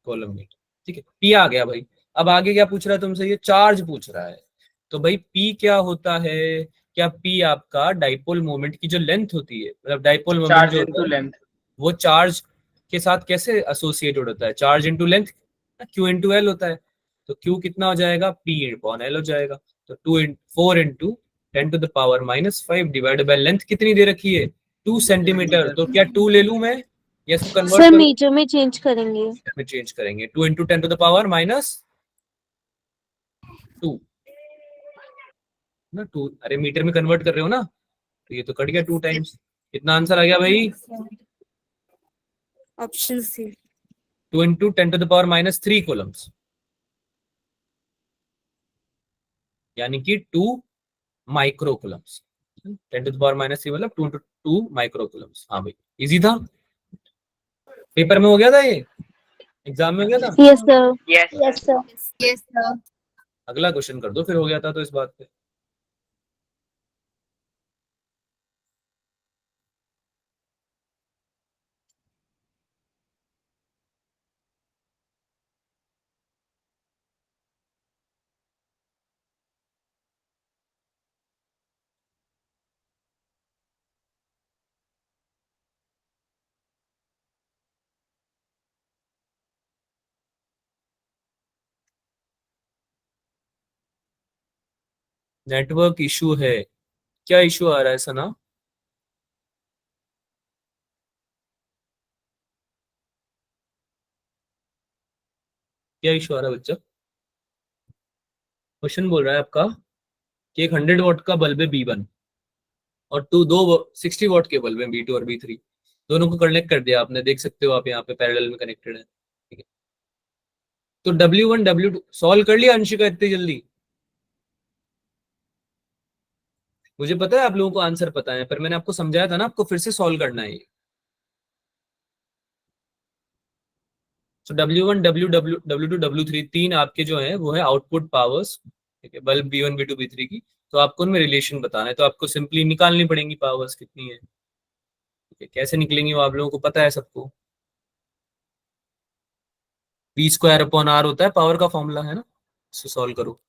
Coulomb metre, ठीक है। पी आ गया भाई। अब आगे क्या पूछ रहा है तुमसे? ये चार्ज पूछ रहा है। तो भाई पी क्या होता है? क्या पी आपका डाइपोल मोमेंट की जो लेंथ होती है, मतलब डाइपोल मोमेंट Charge जो into होता है length. वो चार्ज के साथ कैसे एसोसिएटेड होता है? Charge into length, Q into L होता है। तो क्यू कितना हो जाएगा? पी अपॉन एल हो जाएगा। तो 4 into 10 to the power -5 divided by length कितनी दे रखी है? 2 सेंटीमीटर। तो क्या 2 ले लूं मैं या इसको कन्वर्ट सर करूं? मीटर में चेंज करेंगे। में चेंज करेंगे। 2 इंटू 10 टू द पावर -2 ना। 2, अरे मीटर में कन्वर्ट कर रहे हो ना, तो ये तो कट गया 2 टाइम्स। कितना आंसर आ गया भाई? Option C. 2 into 10 to the power -3 coulombs, यानी कि 2 micro coulombs. 10 to the power -3 मतलब 2 इंटू 2 माइक्रो कूलम्स। हाँ भाई, इजी था। पेपर में हो गया था ये, एग्जाम में हो गया था। Yes sir. Yes sir. Yes, sir. अगला क्वेश्चन कर दो, फिर हो गया था तो इस बात पे। नेटवर्क इशू है। क्या इशू आ रहा है सना? क्या इशू आ रहा है बच्चा? क्वेश्चन बोल रहा है आपका कि एक 100 वॉट का बल्ब है B1 और दो 60 वॉट के बल्ब है B2 और B3। दोनों को कनेक्ट कर दिया आपने, देख सकते हो आप यहाँ पे पैरेलल में कनेक्टेड है, ठीक है। तो W1 W2 सॉल्व कर लिया अंशिका इतनी जल्दी? मुझे पता है आप लोगों को आंसर पता है, पर मैंने आपको समझाया था ना, आपको फिर से सॉल्व करना है। तो W1 W2 W3 तीन आपके जो है वो है आउटपुट पावर्स, ठीक है, बल्ब B1 B2 B3 की। तो आपको उनमें रिलेशन बताना है, तो आपको सिंपली निकालनी पड़ेंगी पावर्स कितनी है, ठीक है। कैसे निकलेंगी वो आप लोगों को पता है सबको। V² अपॉन R होता है, पावर का फॉर्मूला है ना, इसको सॉल्व करो।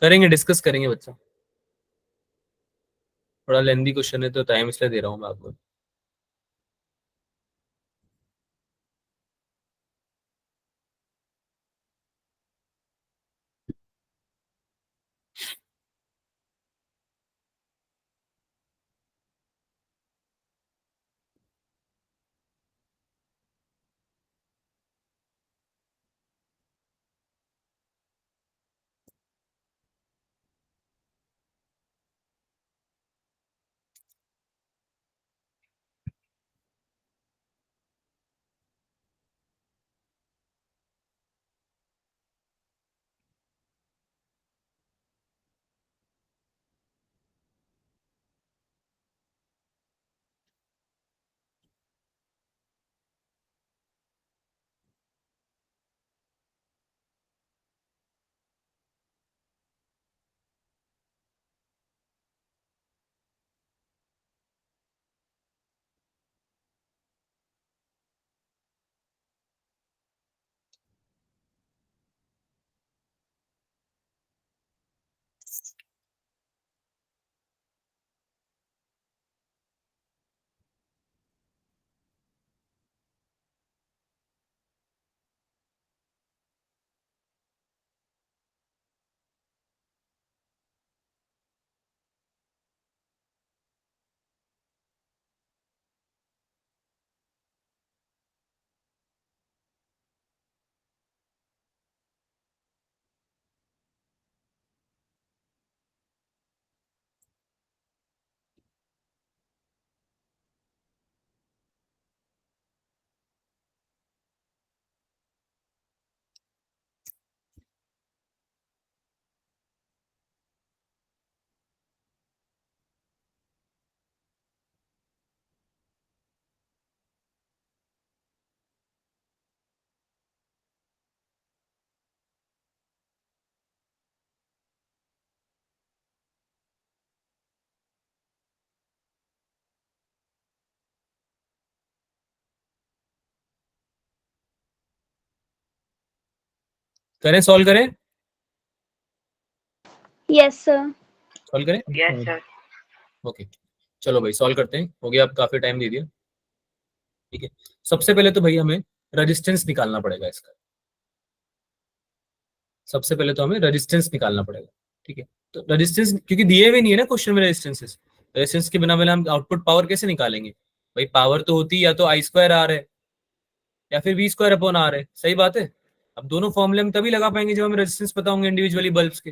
करेंगे, डिस्कस करेंगे बच्चा, थोड़ा लेंदी क्वेश्चन है तो टाइम इसलिए दे रहा हूँ मैं आपको। करें, सॉल्व करें, यस सर। सॉल्व करें। Yes, sir. ओके, चलो भाई सॉल्व करते हैं, हो गया, आप काफी टाइम दे दिया। ठीक है, सबसे पहले तो भाई हमें रेजिस्टेंस निकालना पड़ेगा इसका, सबसे पहले तो हमें रेजिस्टेंस निकालना पड़ेगा। ठीक है, तो रेजिस्टेंस क्योंकि दिए हुए नहीं है ना क्वेश्चन में रेजिस्टेंसेस, रेजिस्टेंस के बिना पहले हम आउटपुट पावर कैसे निकालेंगे भाई? पावर तो होती है या तो आई स्क्वायर आर है या फिर वी स्क्वायर अपॉन आर है, सही बात है। अब दोनों फॉर्मूले हम तभी लगा पाएंगे जब हमें रेजिस्टेंस पता होंगे इंडिविजुअली बल्ब्स के।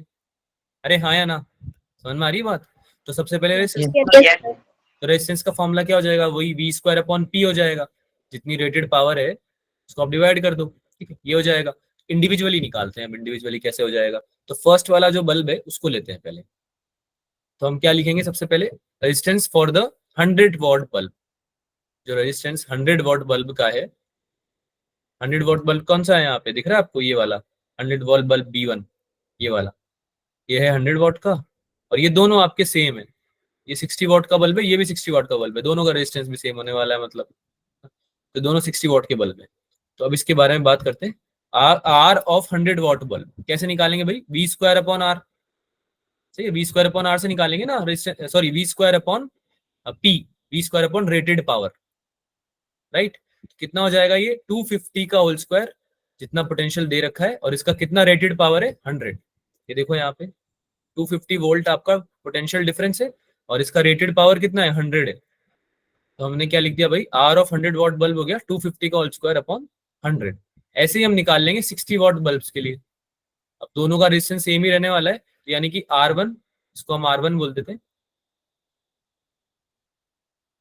अरे हाँ या ना, समझ में आ रही बात? तो सबसे पहले Yes. तो रेजिस्टेंस का फॉर्मूला क्या हो जाएगा? वही वी स्क्वायर अपॉन पी हो जाएगा, जितनी रेटेड पावर है उसको आप डिवाइड कर दो। ठीक है, ये हो जाएगा। इंडिविजुअली निकालते हैं, अब इंडिविजुअली कैसे हो जाएगा? तो फर्स्ट वाला जो बल्ब है उसको लेते हैं पहले, तो हम क्या लिखेंगे सबसे पहले? Resistance for the 100 what bulb. जो रेजिस्टेंस 100 वॉट बल्ब का है, 100 वॉट बल्ब कौन सा है यहाँ पे दिख रहा है आपको? ये वाला 100 वॉट बल्ब B1, ये वाला, ये है 100 वॉट का, और ये दोनों आपके सेम है। ये 60 वॉट का बल्ब है, ये भी 60 वॉट का बल्ब है, दोनों का रेजिस्टेंस भी सेम होने वाला है, मतलब तो दोनों 60 वॉट के बल्ब है। तो अब इसके बारे में बात करते हैं। आर ऑफ 100 वॉट बल्ब कैसे निकालेंगे भाई? वी स्क्वायर अपॉन आर, सही है, वी स्क्वायर अपॉन आर से निकालेंगे ना, sorry V square upon P, V square upon rated power, right? कितना हो जाएगा ये? 250 का होल स्क्वायर, जितना पोटेंशियल दे रखा है, और इसका कितना रेटेड पावर है? 100। ये देखो यहाँ पे 250 वोल्ट आपका पोटेंशियल डिफरेंस है, और इसका रेटेड पावर कितना है? 100 है। तो हमने क्या लिख दिया भाई? आर ऑफ 100 वॉट बल्ब हो गया 250 का होल स्क्वायर अपॉन 100। ऐसे ही हम निकाल लेंगे 60 वॉट बल्ब्स के लिए। अब दोनों का रेजिस्टेंस सेम ही रहने वाला है, तो यानी कि R1, इसको हम R1 बोल देते हैं,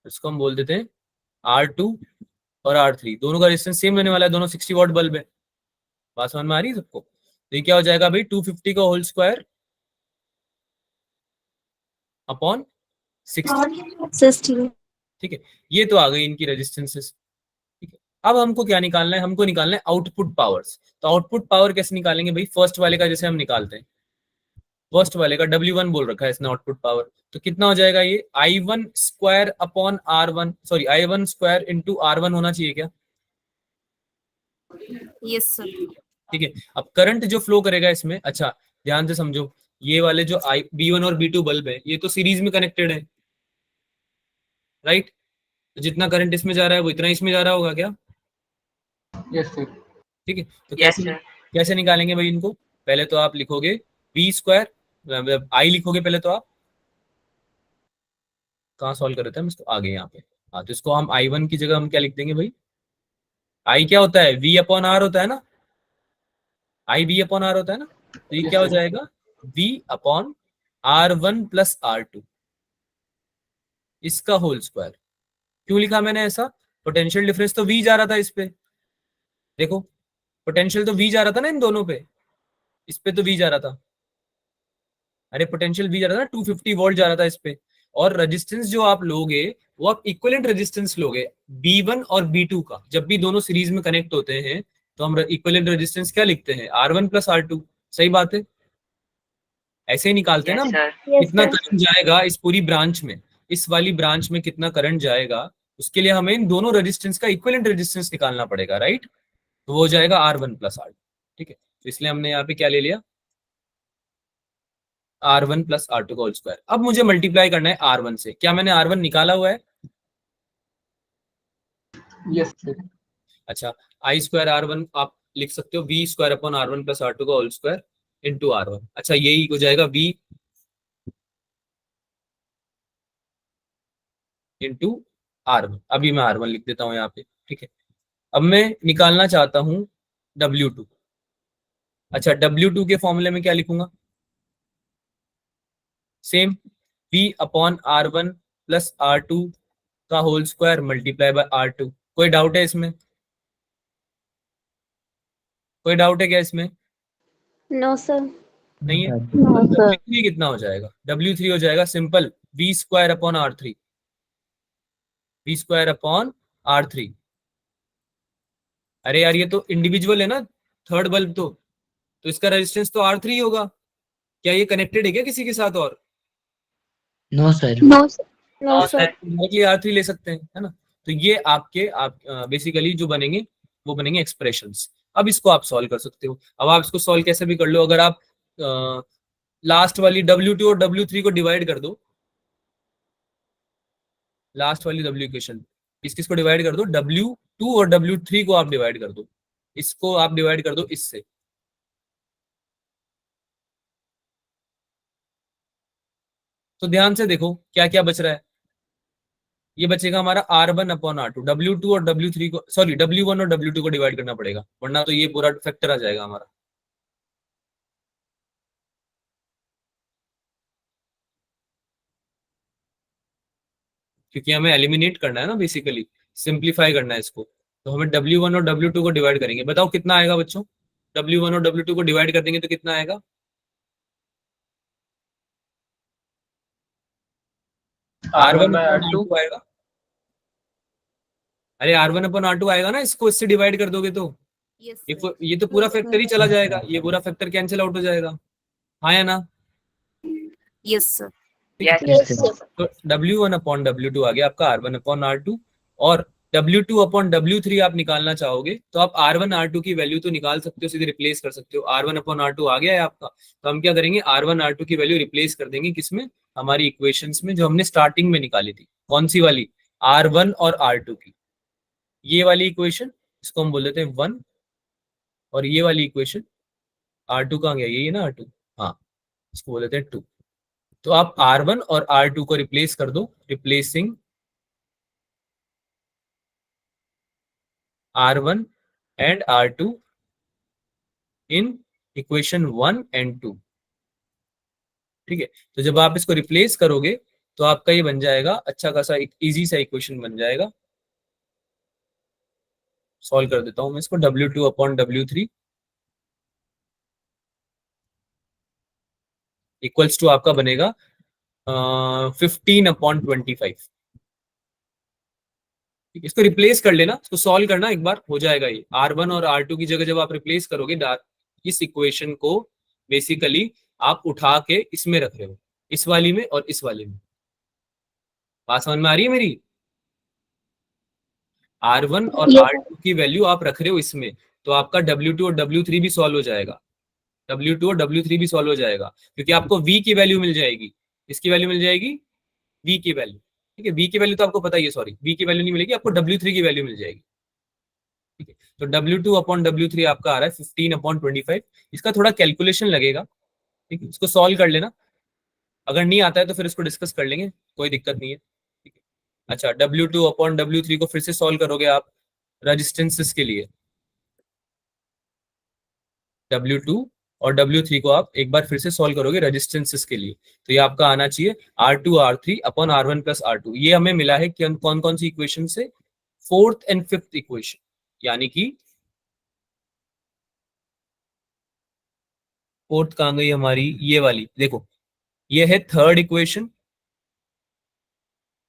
इसको हम बोल देते हैं R2, और R3, दोनों का रेजिस्टेंस सेम रहने वाला है, दोनों 60 वॉट बल्ब है। बात समझ में आ रही है सबको? तो ये क्या हो जाएगा भाई? 250 का होल स्क्वायर अपॉन 60। ठीक है, ये तो आ गई इनकी रेजिस्टेंसेस। ठीक है, अब हमको क्या निकालना है? हमको निकालना है आउटपुट पावर्स। तो आउटपुट पावर कैसे निकालेंगे भाई? फर्स्ट वाले का जैसे हम निकालते हैं, फर्स्ट वाले का W1 बोल रखा है इसने आउटपुट पावर, तो कितना हो जाएगा ये? I1 square upon R1, sorry I1 square into R1 होना चाहिए क्या? Yes, sir. ठीक है, अब करंट जो फ्लो करेगा इसमें, अच्छा ध्यान से समझो, ये वाले जो B1 और B2 बल्ब है ये तो सीरीज में कनेक्टेड है, राइट? तो जितना करंट इसमें जा रहा है वो इतना इसमें जा रहा होगा क्या? Yes sir. ठीक है, तो Yes, कैसे sir. कैसे निकालेंगे भाई इनको? पहले तो आप लिखोगे V स्क्वायर, आई लिखोगे पहले तो आप, कहाँ सॉल्व कर रहे थे हम इसको? आगे यहाँ पे। हाँ, तो इसको हम I1 की जगह हम क्या लिख देंगे भाई? आई क्या होता है? V अपॉन आर होता है ना, आई V अपॉन आर होता है ना, तो ये Yes, क्या हो sir. जाएगा? V upon R1 plus R2 इसका होल स्क्वायर। क्यों लिखा मैंने ऐसा? पोटेंशियल डिफरेंस तो V जा रहा था इस पे, देखो पोटेंशियल तो V जा रहा था ना इन दोनों पे, इस पे तो V जा रहा था, अरे पोटेंशियल V जा रहा था, 250 वोल्ट जा रहा था इस पे। और रेजिस्टेंस जो आप लोगे वो आप इक्विवेलेंट रेजिस्टेंस लोगे B1 और B2 का। जब भी दोनों सीरीज में कनेक्ट होते हैं तो हम इक्विवेलेंट रेजिस्टेंस क्या लिखते हैं? R1 plus R2। सही बात है, ऐसे ही निकालते हैं Yes, ना। sir. Yes, कितना sir. करंट जाएगा इस पूरी ब्रांच में, इस वाली ब्रांच में कितना करंट जाएगा, उसके लिए हमें इन दोनों रेजिस्टेंस का इक्विवेलेंट रेजिस्टेंस निकालना पड़ेगा, राइट? तो वो हो जाएगा R1 प्लस R2। ठीक है, तो इसलिए हमने यहाँ पे क्या ले लिया? R1 प्लस R2 का होल स्क्वायर। अब मुझे मल्टीप्लाई करना है R1 से। क्या मैंने R1 निकाला हुआ है? Yes sir. अच्छा, आई स्क्वायर R1 आप लिख सकते हो V square upon R1 plus R2 का होल स्क्वायर इंटू R1। अच्छा, यही हो जाएगा V इंटू R1। अभी मैं R1 लिख देता हूं यहाँ पे, ठीक है। अब मैं निकालना चाहता हूं W2। अच्छा, W2 के फॉर्मूले में क्या लिखूंगा? Same V upon R1 plus R2 का whole square multiply by R2। कोई डाउट है इसमें? कोई डाउट है क्या इसमें? No, sir. नहीं है? No, sir. W3 कितना हो जाएगा? W3 हो जाएगा simple V square upon R3, V square upon R3। अरे यार ये तो इंडिविजुअल है ना, थर्ड बल्ब तो इसका रेजिस्टेंस तो R3 होगा। क्या ये कनेक्टेड है क्या किसी के साथ और? No sir. No sir. No, sir. Directly R3 ले सकते हैं, है ना? तो ये आप बेसिकली जो बनेंगे वो बनेंगे एक्सप्रेशंस। अब इसको आप सॉल्व कर सकते हो। अब आप इसको सॉल्व कैसे भी कर लो, अगर आप लास्ट वाली W2 और W3 को डिवाइड कर दो, लास्ट वाली W इक्वेशन किसको डिवाइड कर दो? W2 और W3 को आप डिवाइड कर दो, इसको आप डिवाइड कर दो इससे। तो ध्यान से देखो क्या क्या बच रहा है। ये बचेगा हमारा R1 अपॉन R2। W2 और W3 को, सॉरी W1 और W2 को डिवाइड करना पड़ेगा, वरना तो ये पूरा फैक्टर आ जाएगा हमारा। क्योंकि हमें एलिमिनेट करना है ना, बेसिकली सिंप्लीफाई करना है इसको, तो हमें W1 और W2 को डिवाइड करेंगे। बताओ कितना आएगा बच्चों? W1 और W2 को डिवाइड कर देंगे तो कितना आएगा? R1 by upon R2. R2 आएगा। अरे R1 अपॉन R2 आएगा ना, इसको इससे डिवाइड कर दोगे तो Yes, ये तो पूरा फैक्टर ही चला जाएगा, ये पूरा फैक्टर कैंसिल आउट हो जाएगा, हाँ या ना? Yes, sir. Yes, sir. तो W1 अपॉन W2 आ गया आपका R1 अपॉन R2, और W2 अपॉन W3 आप निकालना चाहोगे तो आप R1 R2 की वैल्यू तो निकाल सकते हो, सीधे रिप्लेस कर सकते हो। R1 अपॉन R2 आ गया है आपका, तो हम क्या करेंगे? R1 R2 की वैल्यू रिप्लेस कर देंगे किसमें? हमारी इक्वेशंस में जो हमने स्टार्टिंग में निकाली थी। कौन सी वाली? R1 और R2 की। ये वाली इक्वेशन, इसको हम बोल देते हैं 1, और ये वाली इक्वेशन R2 कहाँ गया? यही है ना R2, हाँ, इसको बोल देते हैं 2। तो आप R1 और R2 को रिप्लेस कर दो, replacing R1 and R2 in equation 1 and 2। ठीक है, तो जब आप इसको रिप्लेस करोगे तो आपका ये बन जाएगा अच्छा खासा एक इजी सा इक्वेशन बन जाएगा। सॉल्व कर देता हूं मैं इसको। W2 upon W3 equals to आपका बनेगा 15 अपॉन 25। इसको रिप्लेस कर लेना, इसको सॉल्व करना एक बार, हो जाएगा ये। R1 और R2 की जगह जब आप रिप्लेस करोगे इस इक्वेशन को बेसिकली आप उठा के इसमें रख रहे हो, इस वाली में और इस वाली में। बात समझ में आ रही है मेरी? R1 और Yes, R2 की वैल्यू आप रख रहे हो इसमें, तो आपका W2 और W3 भी सॉल्व हो जाएगा। W2 और W3 भी सॉल्व हो जाएगा, क्योंकि आपको V की वैल्यू मिल जाएगी। इसकी वैल्यू मिल जाएगी V की वैल्यू, ठीक है। V की वैल्यू तो आपको पता ही है, सॉरी V की वैल्यू नहीं मिलेगी आपको, W3 की वैल्यू मिल जाएगी, ठीक है। तो W2 अपॉन W3 आपका आ रहा है 15/25। इसका थोड़ा कैलकुलेशन लगेगा, ठीक है, इसको सॉल्व कर लेना। अगर नहीं आता है तो फिर इसको डिस्कस कर लेंगे, कोई दिक्कत नहीं है, ठीक है। अच्छा, W2 अपॉन W3 को फिर से सॉल्व करोगे आप रेजिस्टेंसेस के लिए। W2 और W3 को आप एक बार फिर से सॉल्व करोगे रेजिस्टेंसेस के लिए, तो ये आपका आना चाहिए R2 R3 upon R1 plus R2। ये हमें मिला है कि कौन कौन सी इक्वेशन से, 4th एंड 5th इक्वेशन, यानी कि 4th कहां गई हमारी, ये वाली देखो, ये है 3rd इक्वेशन,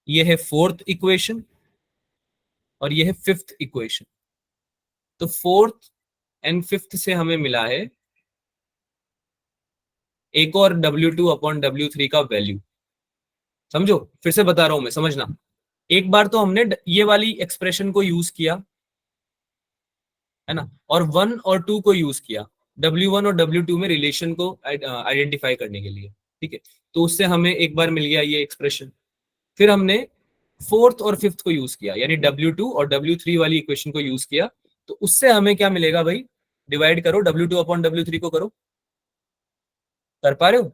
ये है 4th इक्वेशन और ये है 5th इक्वेशन। तो 4th एंड 5th से हमें मिला है एक और W2 अपॉन W3 का वैल्यू। समझो, फिर से बता रहा हूं मैं, समझना। एक बार तो हमने ये वाली एक्सप्रेशन को यूज किया है ना, और 1 और 2 को यूज किया W1 और W2 में रिलेशन को आइडेंटिफाई करने के लिए, ठीक है। तो उससे हमें एक बार मिल गया ये एक्सप्रेशन। फिर हमने 4th और 5th को यूज किया, यानी W2 और W3 वाली इक्वेशन को यूज किया, तो उससे हमें क्या मिलेगा भाई, डिवाइड करो, W2 अपॉन W3 को करो, कर पा रहे हो।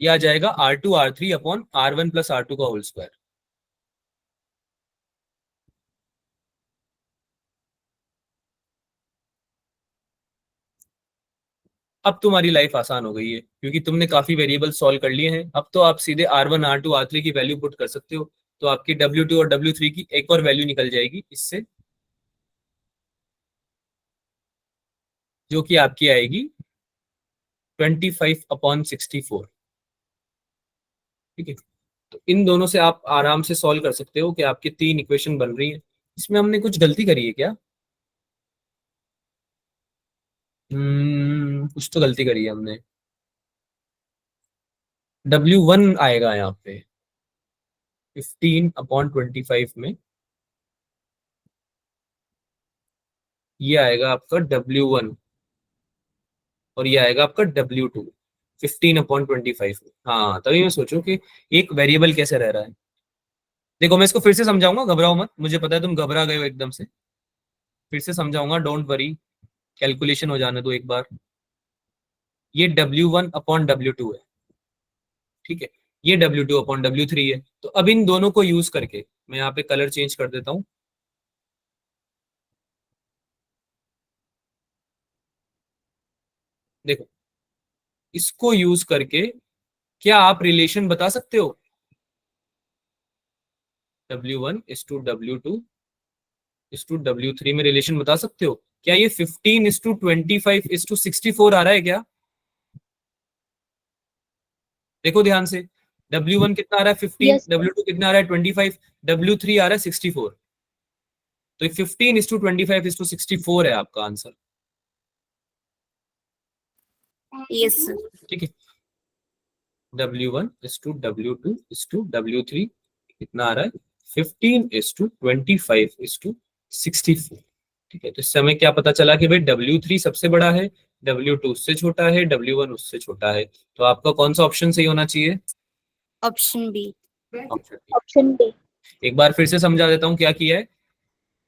ये आ जाएगा R2 R3 upon R1 plus R2 का होल स्क्वायर। अब तुम्हारी लाइफ आसान हो गई है, क्योंकि तुमने काफी वेरिएबल सॉल्व कर लिए हैं। अब तो आप सीधे R1 R2 R3 की वैल्यू पुट कर सकते हो, तो आपकी W2 और W3 की एक और वैल्यू निकल जाएगी इससे, जो कि आपकी आएगी 25/64, ठीक है। तो इन दोनों से आप आराम से सॉल्व कर सकते हो कि आपकी 3 इक्वेशन बन रही है। इसमें हमने कुछ गलती करी है क्या? कुछ तो गलती करी है हमने। W1 आएगा यहाँ पे 15/25 में, ये आएगा आपका W1 और ये आएगा आपका W2 15/25 में। हाँ, तभी मैं सोचूं कि एक वेरिएबल कैसे रह रहा है। देखो, मैं इसको फिर से समझाऊंगा, घबराओ मत, मुझे पता है तुम घबरा गए हो एकदम से। फिर से समझाऊंगा, डोंट वरी, कैलकुलेशन हो जाने दो एक बार। ये W1 अपॉन W2 है, ठीक है। ये W2 अपॉन W3 है। तो अब इन दोनों को यूज करके मैं यहाँ पे कलर चेंज कर देता हूं। देखो, इसको यूज करके क्या आप रिलेशन बता सकते हो? W1 is to W2 is to W3 में रिलेशन बता सकते हो क्या? ये 15 is to 25 is to 64 आ रहा है क्या? देखो ध्यान से, W1 कितना आ रहा है 15, Yes, sir. W2 कितना आ रहा है 25, W3 आ रहा है 64। तो ये 15 is to 25 is to 64 है आपका आंसर, Yes, sir. ठीक है। W1 is to W2 is to W3 कितना आ रहा है 15 is to 25 is to 64, ठीक है। तो इस समय क्या पता चला कि भाई W3 सबसे बड़ा है, W2 उससे छोटा है, W1 उससे छोटा है। तो आपका कौन सा ऑप्शन सही होना चाहिए? Option B. Option B. Option B. एक बार फिर से समझा देता हूँ क्या किया है,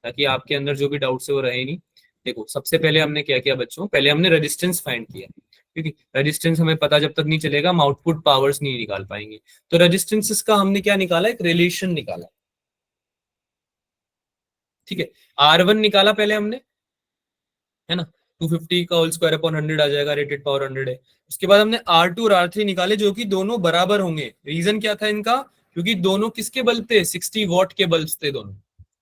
ताकि आपके अंदर जो भी डाउट्स है वो रहे नहीं। देखो, सबसे पहले हमने क्या किया बच्चों, पहले हमने रेजिस्टेंस फाइंड किया, क्योंकि रेजिस्टेंस हमें पता जब तक नहीं चलेगा हम आउटपुट पावर्स नहीं निकाल पाएंगे। तो रेजिस्टेंसेस का हमने क्या निकाला, एक रिलेशन निकाला, ठीक है। R1 निकाला पहले हमने, है ना, 250 का होल स्क्वायर अपॉन 100 आ जाएगा, रेटेड पावर 100 है। उसके बाद हमने R2 और R3 निकाले, जो कि दोनों बराबर होंगे। रीजन क्या था इनका? क्योंकि दोनों किसके बल्ब थे, 60 वॉट के बल्ब थे दोनों,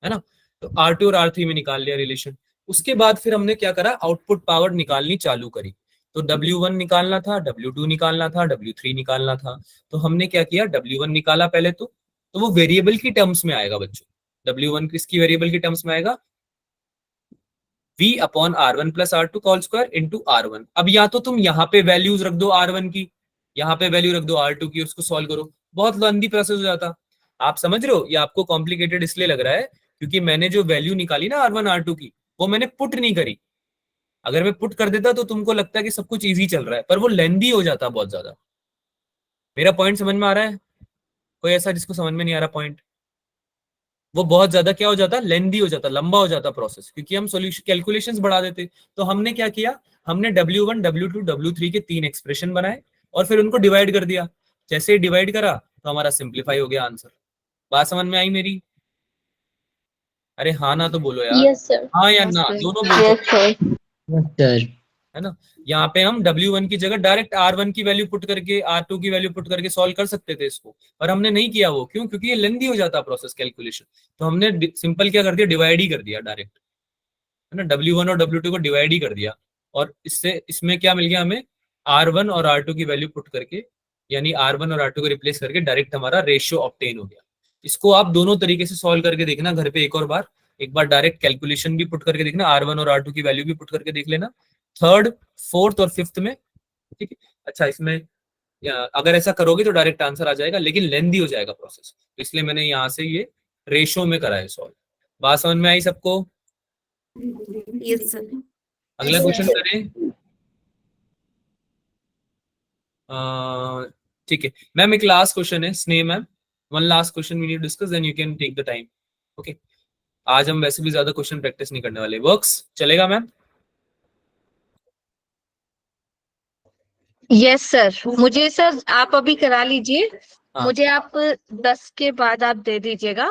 है ना। तो R2 और R3 में निकाल लिया रिलेशन। उसके बाद फिर हमने क्या करा, आउटपुट पावर निकालनी चालू करी। तो W1 निकालना था, W2 निकालना था, W3 निकालना था। तो हमने क्या किया, W1 निकाला पहले, तो वो वेरिएबल की टर्म्स में आएगा बच्चों। W1 किसकी वेरिएबल की टर्म्स में आएगा? V upon R1 plus R2 का होल स्क्वायर इंटू R1। अब या तो तुम यहाँ पे वैल्यूज रख दो R1 की, यहाँ पे वैल्यू रख दो R2 की, उसको सॉल्व करो, बहुत लंबी प्रोसेस हो जाता। आप समझ रहे हो, ये आपको कॉम्प्लिकेटेड इसलिए लग रहा है क्योंकि मैंने जो वैल्यू निकाली ना R1 R2 की, वो मैंने पुट नहीं करी। अगर मैं पुट कर देता तो तुमको लगता है कि सब कुछ इजी चल रहा है, पर वो लेंदी हो जाता बहुत ज्यादा। मेरा पॉइंट समझ में आ रहा है? कोई ऐसा जिसको समझ में नहीं आ रहा पॉइंट? वो बहुत ज्यादा क्या हो जाता, लेंदी हो जाता, लंबा हो जाता प्रोसेस, क्योंकि हम सॉल्यूशन कैलकुलेशंस बढ़ा देते। तो हमने क्या किया, हमने W1 W2 W3 के 3 एक्सप्रेशन बनाए और फिर उनको डिवाइड कर दिया। जैसे ही डिवाइड करा तो हमारा सिंप्लीफाई हो गया आंसर। बात समझ में आई मेरी? अरे हाँ ना तो बोलो यार, यस सर। हाँ या ना, दोनों बोल Yes, sir. Yes, sir. है ना। यहाँ पे हम W1 की जगह डायरेक्ट R1 की वैल्यू पुट करके R2 की वैल्यू पुट करके सॉल्व कर सकते थे इसको, पर हमने नहीं किया वो। क्यों? क्योंकि ये लेंदी हो जाता प्रोसेस कैलकुलेशन। तो हमने सिंपल क्या कर दिया, डिवाइड ही कर दिया डायरेक्ट, है ना। W1 और W2 को डिवाइड ही कर दिया, और इससे इसमें क्या मिल गया हमें, R1 और R2 की वैल्यू पुट करके, यानी R1 और R2 को रिप्लेस करके डायरेक्ट हमारा रेशियो ऑब्टेन हो गया। इसको आप दोनों तरीके से सॉल्व करके देखना घर पे एक बार डायरेक्ट कैलकुलेशन भी पुट करके देखना, R1 और R2 की वैल्यू भी पुट करके देख लेना, थर्ड, फोर्थ और फिफ्थ में, ठीक है। अच्छा, इसमें अगर ऐसा करोगे तो डायरेक्ट आंसर आ जाएगा, लेकिन लेंदी हो जाएगा प्रोसेस, तो इसलिए मैंने यहाँ से ये रेशियो में करा है सॉल्व। बात समझ में आई सबको? Yes sir. अगला Yes, क्वेश्चन sir. करें। ठीक है मैम, एक लास्ट क्वेश्चन है, Sneh ma'am, one last question we need discuss, then you can take the time. Okay, आज हम वैसे भी ज्यादा क्वेश्चन प्रैक्टिस नहीं करने वाले। वर्क्स चलेगा मैम? यस सर, मुझे सर आप अभी करा लीजिए। हाँ। मुझे आप 10 के बाद आप दे दीजिएगा,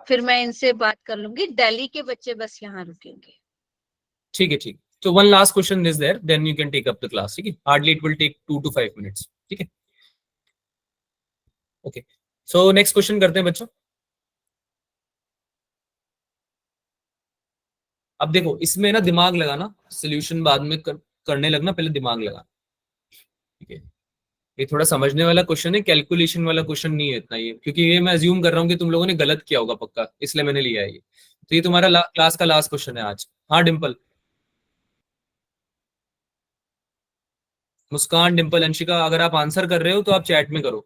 फिर मैं इनसे बात कर लूंगी। दिल्ली के बच्चे बस यहाँ रुकेंगे। ठीक है, ठीक। तो one last question is there, then you can take up the class. ठीक है, hardly it will take 2 to 5 minutes। ठीक है, ओके। सो नेक्स्ट क्वेश्चन करते हैं बच्चों। अब देखो, इसमें ना दिमाग लगाना, सोल्यूशन बाद में करने लगना, पहले दिमाग लगाना। ठीक है, ये थोड़ा समझने वाला क्वेश्चन है, कैलकुलेशन वाला क्वेश्चन नहीं है इतना ये, क्योंकि ये मैं अज्यूम कर रहा हूँ कि तुम लोगों ने गलत किया होगा पक्का, इसलिए मैंने लिया है ये। तो ये तुम्हारा क्लास का लास्ट क्वेश्चन है आज। हाँ डिम्पल, मुस्कान, डिम्पल, अंशिका, अगर आप आंसर कर रहे हो तो आप चैट में करो।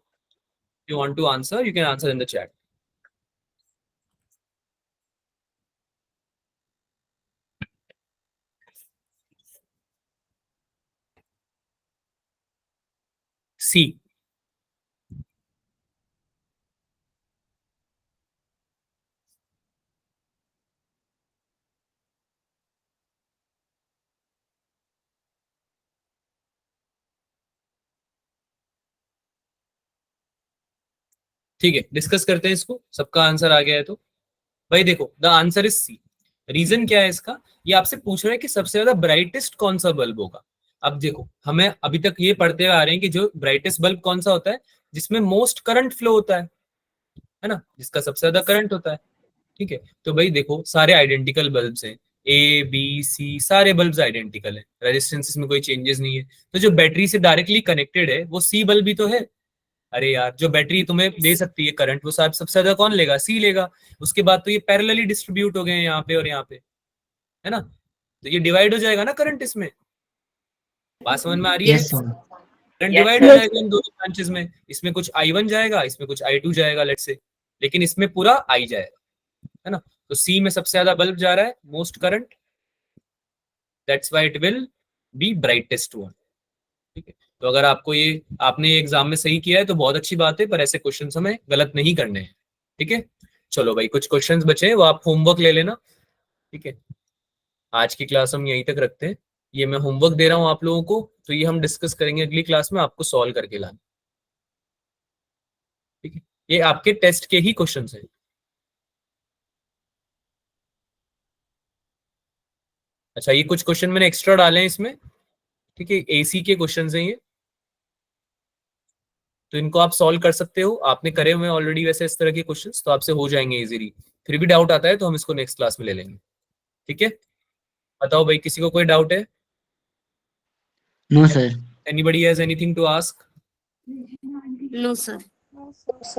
You want to answer, you can answer in the chat. C. ठीक है, डिस्कस करते हैं इसको। सबका आंसर आ गया है तो भाई देखो, the answer is C. Reason क्या है इसका, ये आपसे पूछ रहा है कि सबसे ज्यादा ब्राइटेस्ट कौन सा बल्ब होगा। अब देखो, हमें अभी तक ये पढ़ते हुए आ रहे हैं कि जो ब्राइटेस्ट बल्ब कौन सा होता है, जिसमें मोस्ट करंट फ्लो होता है ना, जिसका सबसे ज्यादा करंट होता है। ठीक है, तो भाई देखो, सारे आइडेंटिकल बल्ब्स हैं, ए बी सी, सारे बल्ब्स आइडेंटिकल है, रेजिस्टेंस में कोई चेंजेस नहीं है। तो जो बैटरी से डायरेक्टली कनेक्टेड है वो सी बल्ब भी तो है। अरे यार, जो बैटरी तुम्हें दे सकती है करंट, वो सबसे ज्यादा कौन लेगा, सी लेगा। उसके बाद तो ये पैरेलली डिस्ट्रीब्यूट हो गए हैं यहाँ पे और यहाँ पे, है ना। तो ये डिवाइड हो जाएगा ना करंट इसमें। बात समझ में आ रही है? Yes, sir. करंट डिवाइड हो जाएगा इन दोनों ब्रांचेस में। इसमें कुछ I1 जाएगा, इसमें कुछ I2 जाएगा लेट्स से, लेकिन इसमें पूरा I जाएगा, है ना। तो सी में सबसे ज्यादा बल्ब जा रहा है, most current, that's why it will be brightest one. ठीक है, तो अगर आपको ये, आपने एग्जाम में सही किया है तो बहुत अच्छी बात है, पर ऐसे क्वेश्चंस हमें गलत नहीं करने हैं। ठीक है, चलो भाई, कुछ क्वेश्चंस बचे हैं, वो आप होमवर्क ले लेना। ठीक है, आज की क्लास हम यहीं तक रखते हैं। ये मैं होमवर्क दे रहा हूँ आप लोगों को, तो ये हम डिस्कस करेंगे अगली क्लास में, आपको सॉल्व करके लाना। ठीक है, ये आपके टेस्ट के ही क्वेश्चंस हैं। अच्छा, ये कुछ क्वेश्चन मैंने एक्स्ट्रा डाले हैं इसमें। ठीक है, एसी के क्वेश्चंस हैं ये, तो इनको आप सॉल्व कर सकते हो, आपने करे हुए ऑलरेडी वैसे इस तरह के क्वेश्चंस, तो आपसे हो जाएंगे इजीली। फिर भी डाउट आता है तो हम इसको नेक्स्ट क्लास में ले लेंगे। ठीक है, बताओ भाई, किसी को कोई डाउट है? No, sir. Anybody has anything to ask? No sir.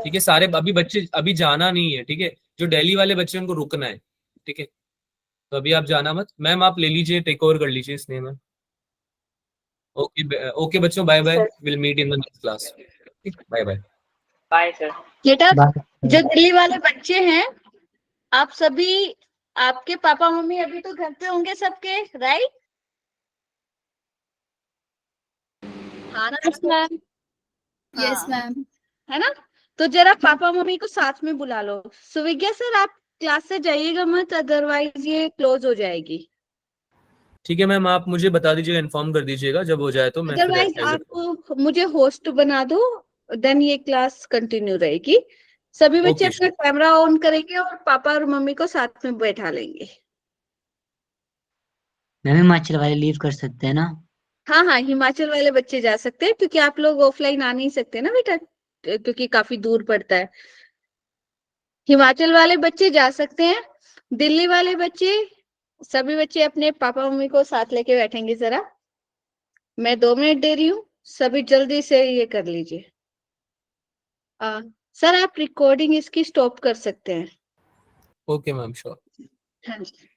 ठीक है, सारे अभी बच्चे, अभी जाना नहीं है। ठीक है, जो दिल्ली वाले बच्चे उनको रुकना है। ठीक है, तो अभी आप जाना मत। मैम आप ले लीजिए, टेक ओवर कर लीजिए स्नेह मैम। ओके ओके बच्चों, bye bye, will meet in the next class. Bye bye. Bye, sir. बेटा, Bye. जो दिल्ली वाले बच्चे हैं, आप सभी आपके पापा मम्मी अभी तो घर पे होंगे सबके, राइट? हाँ ना? Yes, ma'am. Yes, हाँ, ma'am. है ना? तो जरा पापा मम्मी को साथ में बुला लो। सुविज्ञा सर, आप क्लास से जाइएगा मत, अदरवाइज ये क्लोज हो जाएगी। ठीक है मैम, आप मुझे बता दीजिएगा, इन्फॉर्म कर दीजिएगा जब हो जाए तो मैं फिर अदरवाइज attend आप मुझे होस्ट बना दो, देन ये क्लास कंटिन्यू रहेगी। सभी बच्चे Okay, अपना कैमरा ऑन करेंगे और पापा और मम्मी को साथ में बैठा लेंगे। मैम हिमाचल वाले लीव कर सकते हैं ना? हाँ हाँ, हिमाचल वाले बच्चे जा सकते हैं, क्योंकि आप लोग ऑफलाइन आ नहीं सकते ना बेटा, क्योंकि काफी दूर पड़ता है। हिमाचल वाले बच्चे जा सकते हैं। दिल्ली वाले बच्चे, सभी बच्चे अपने पापा मम्मी को साथ लेके बैठेंगे। जरा मैं 2 मिनट दे रही हूँ, सभी जल्दी से ये कर लीजिए। सर आप रिकॉर्डिंग इसकी स्टॉप कर सकते हैं। Okay ma'am, sure. हाँ जी।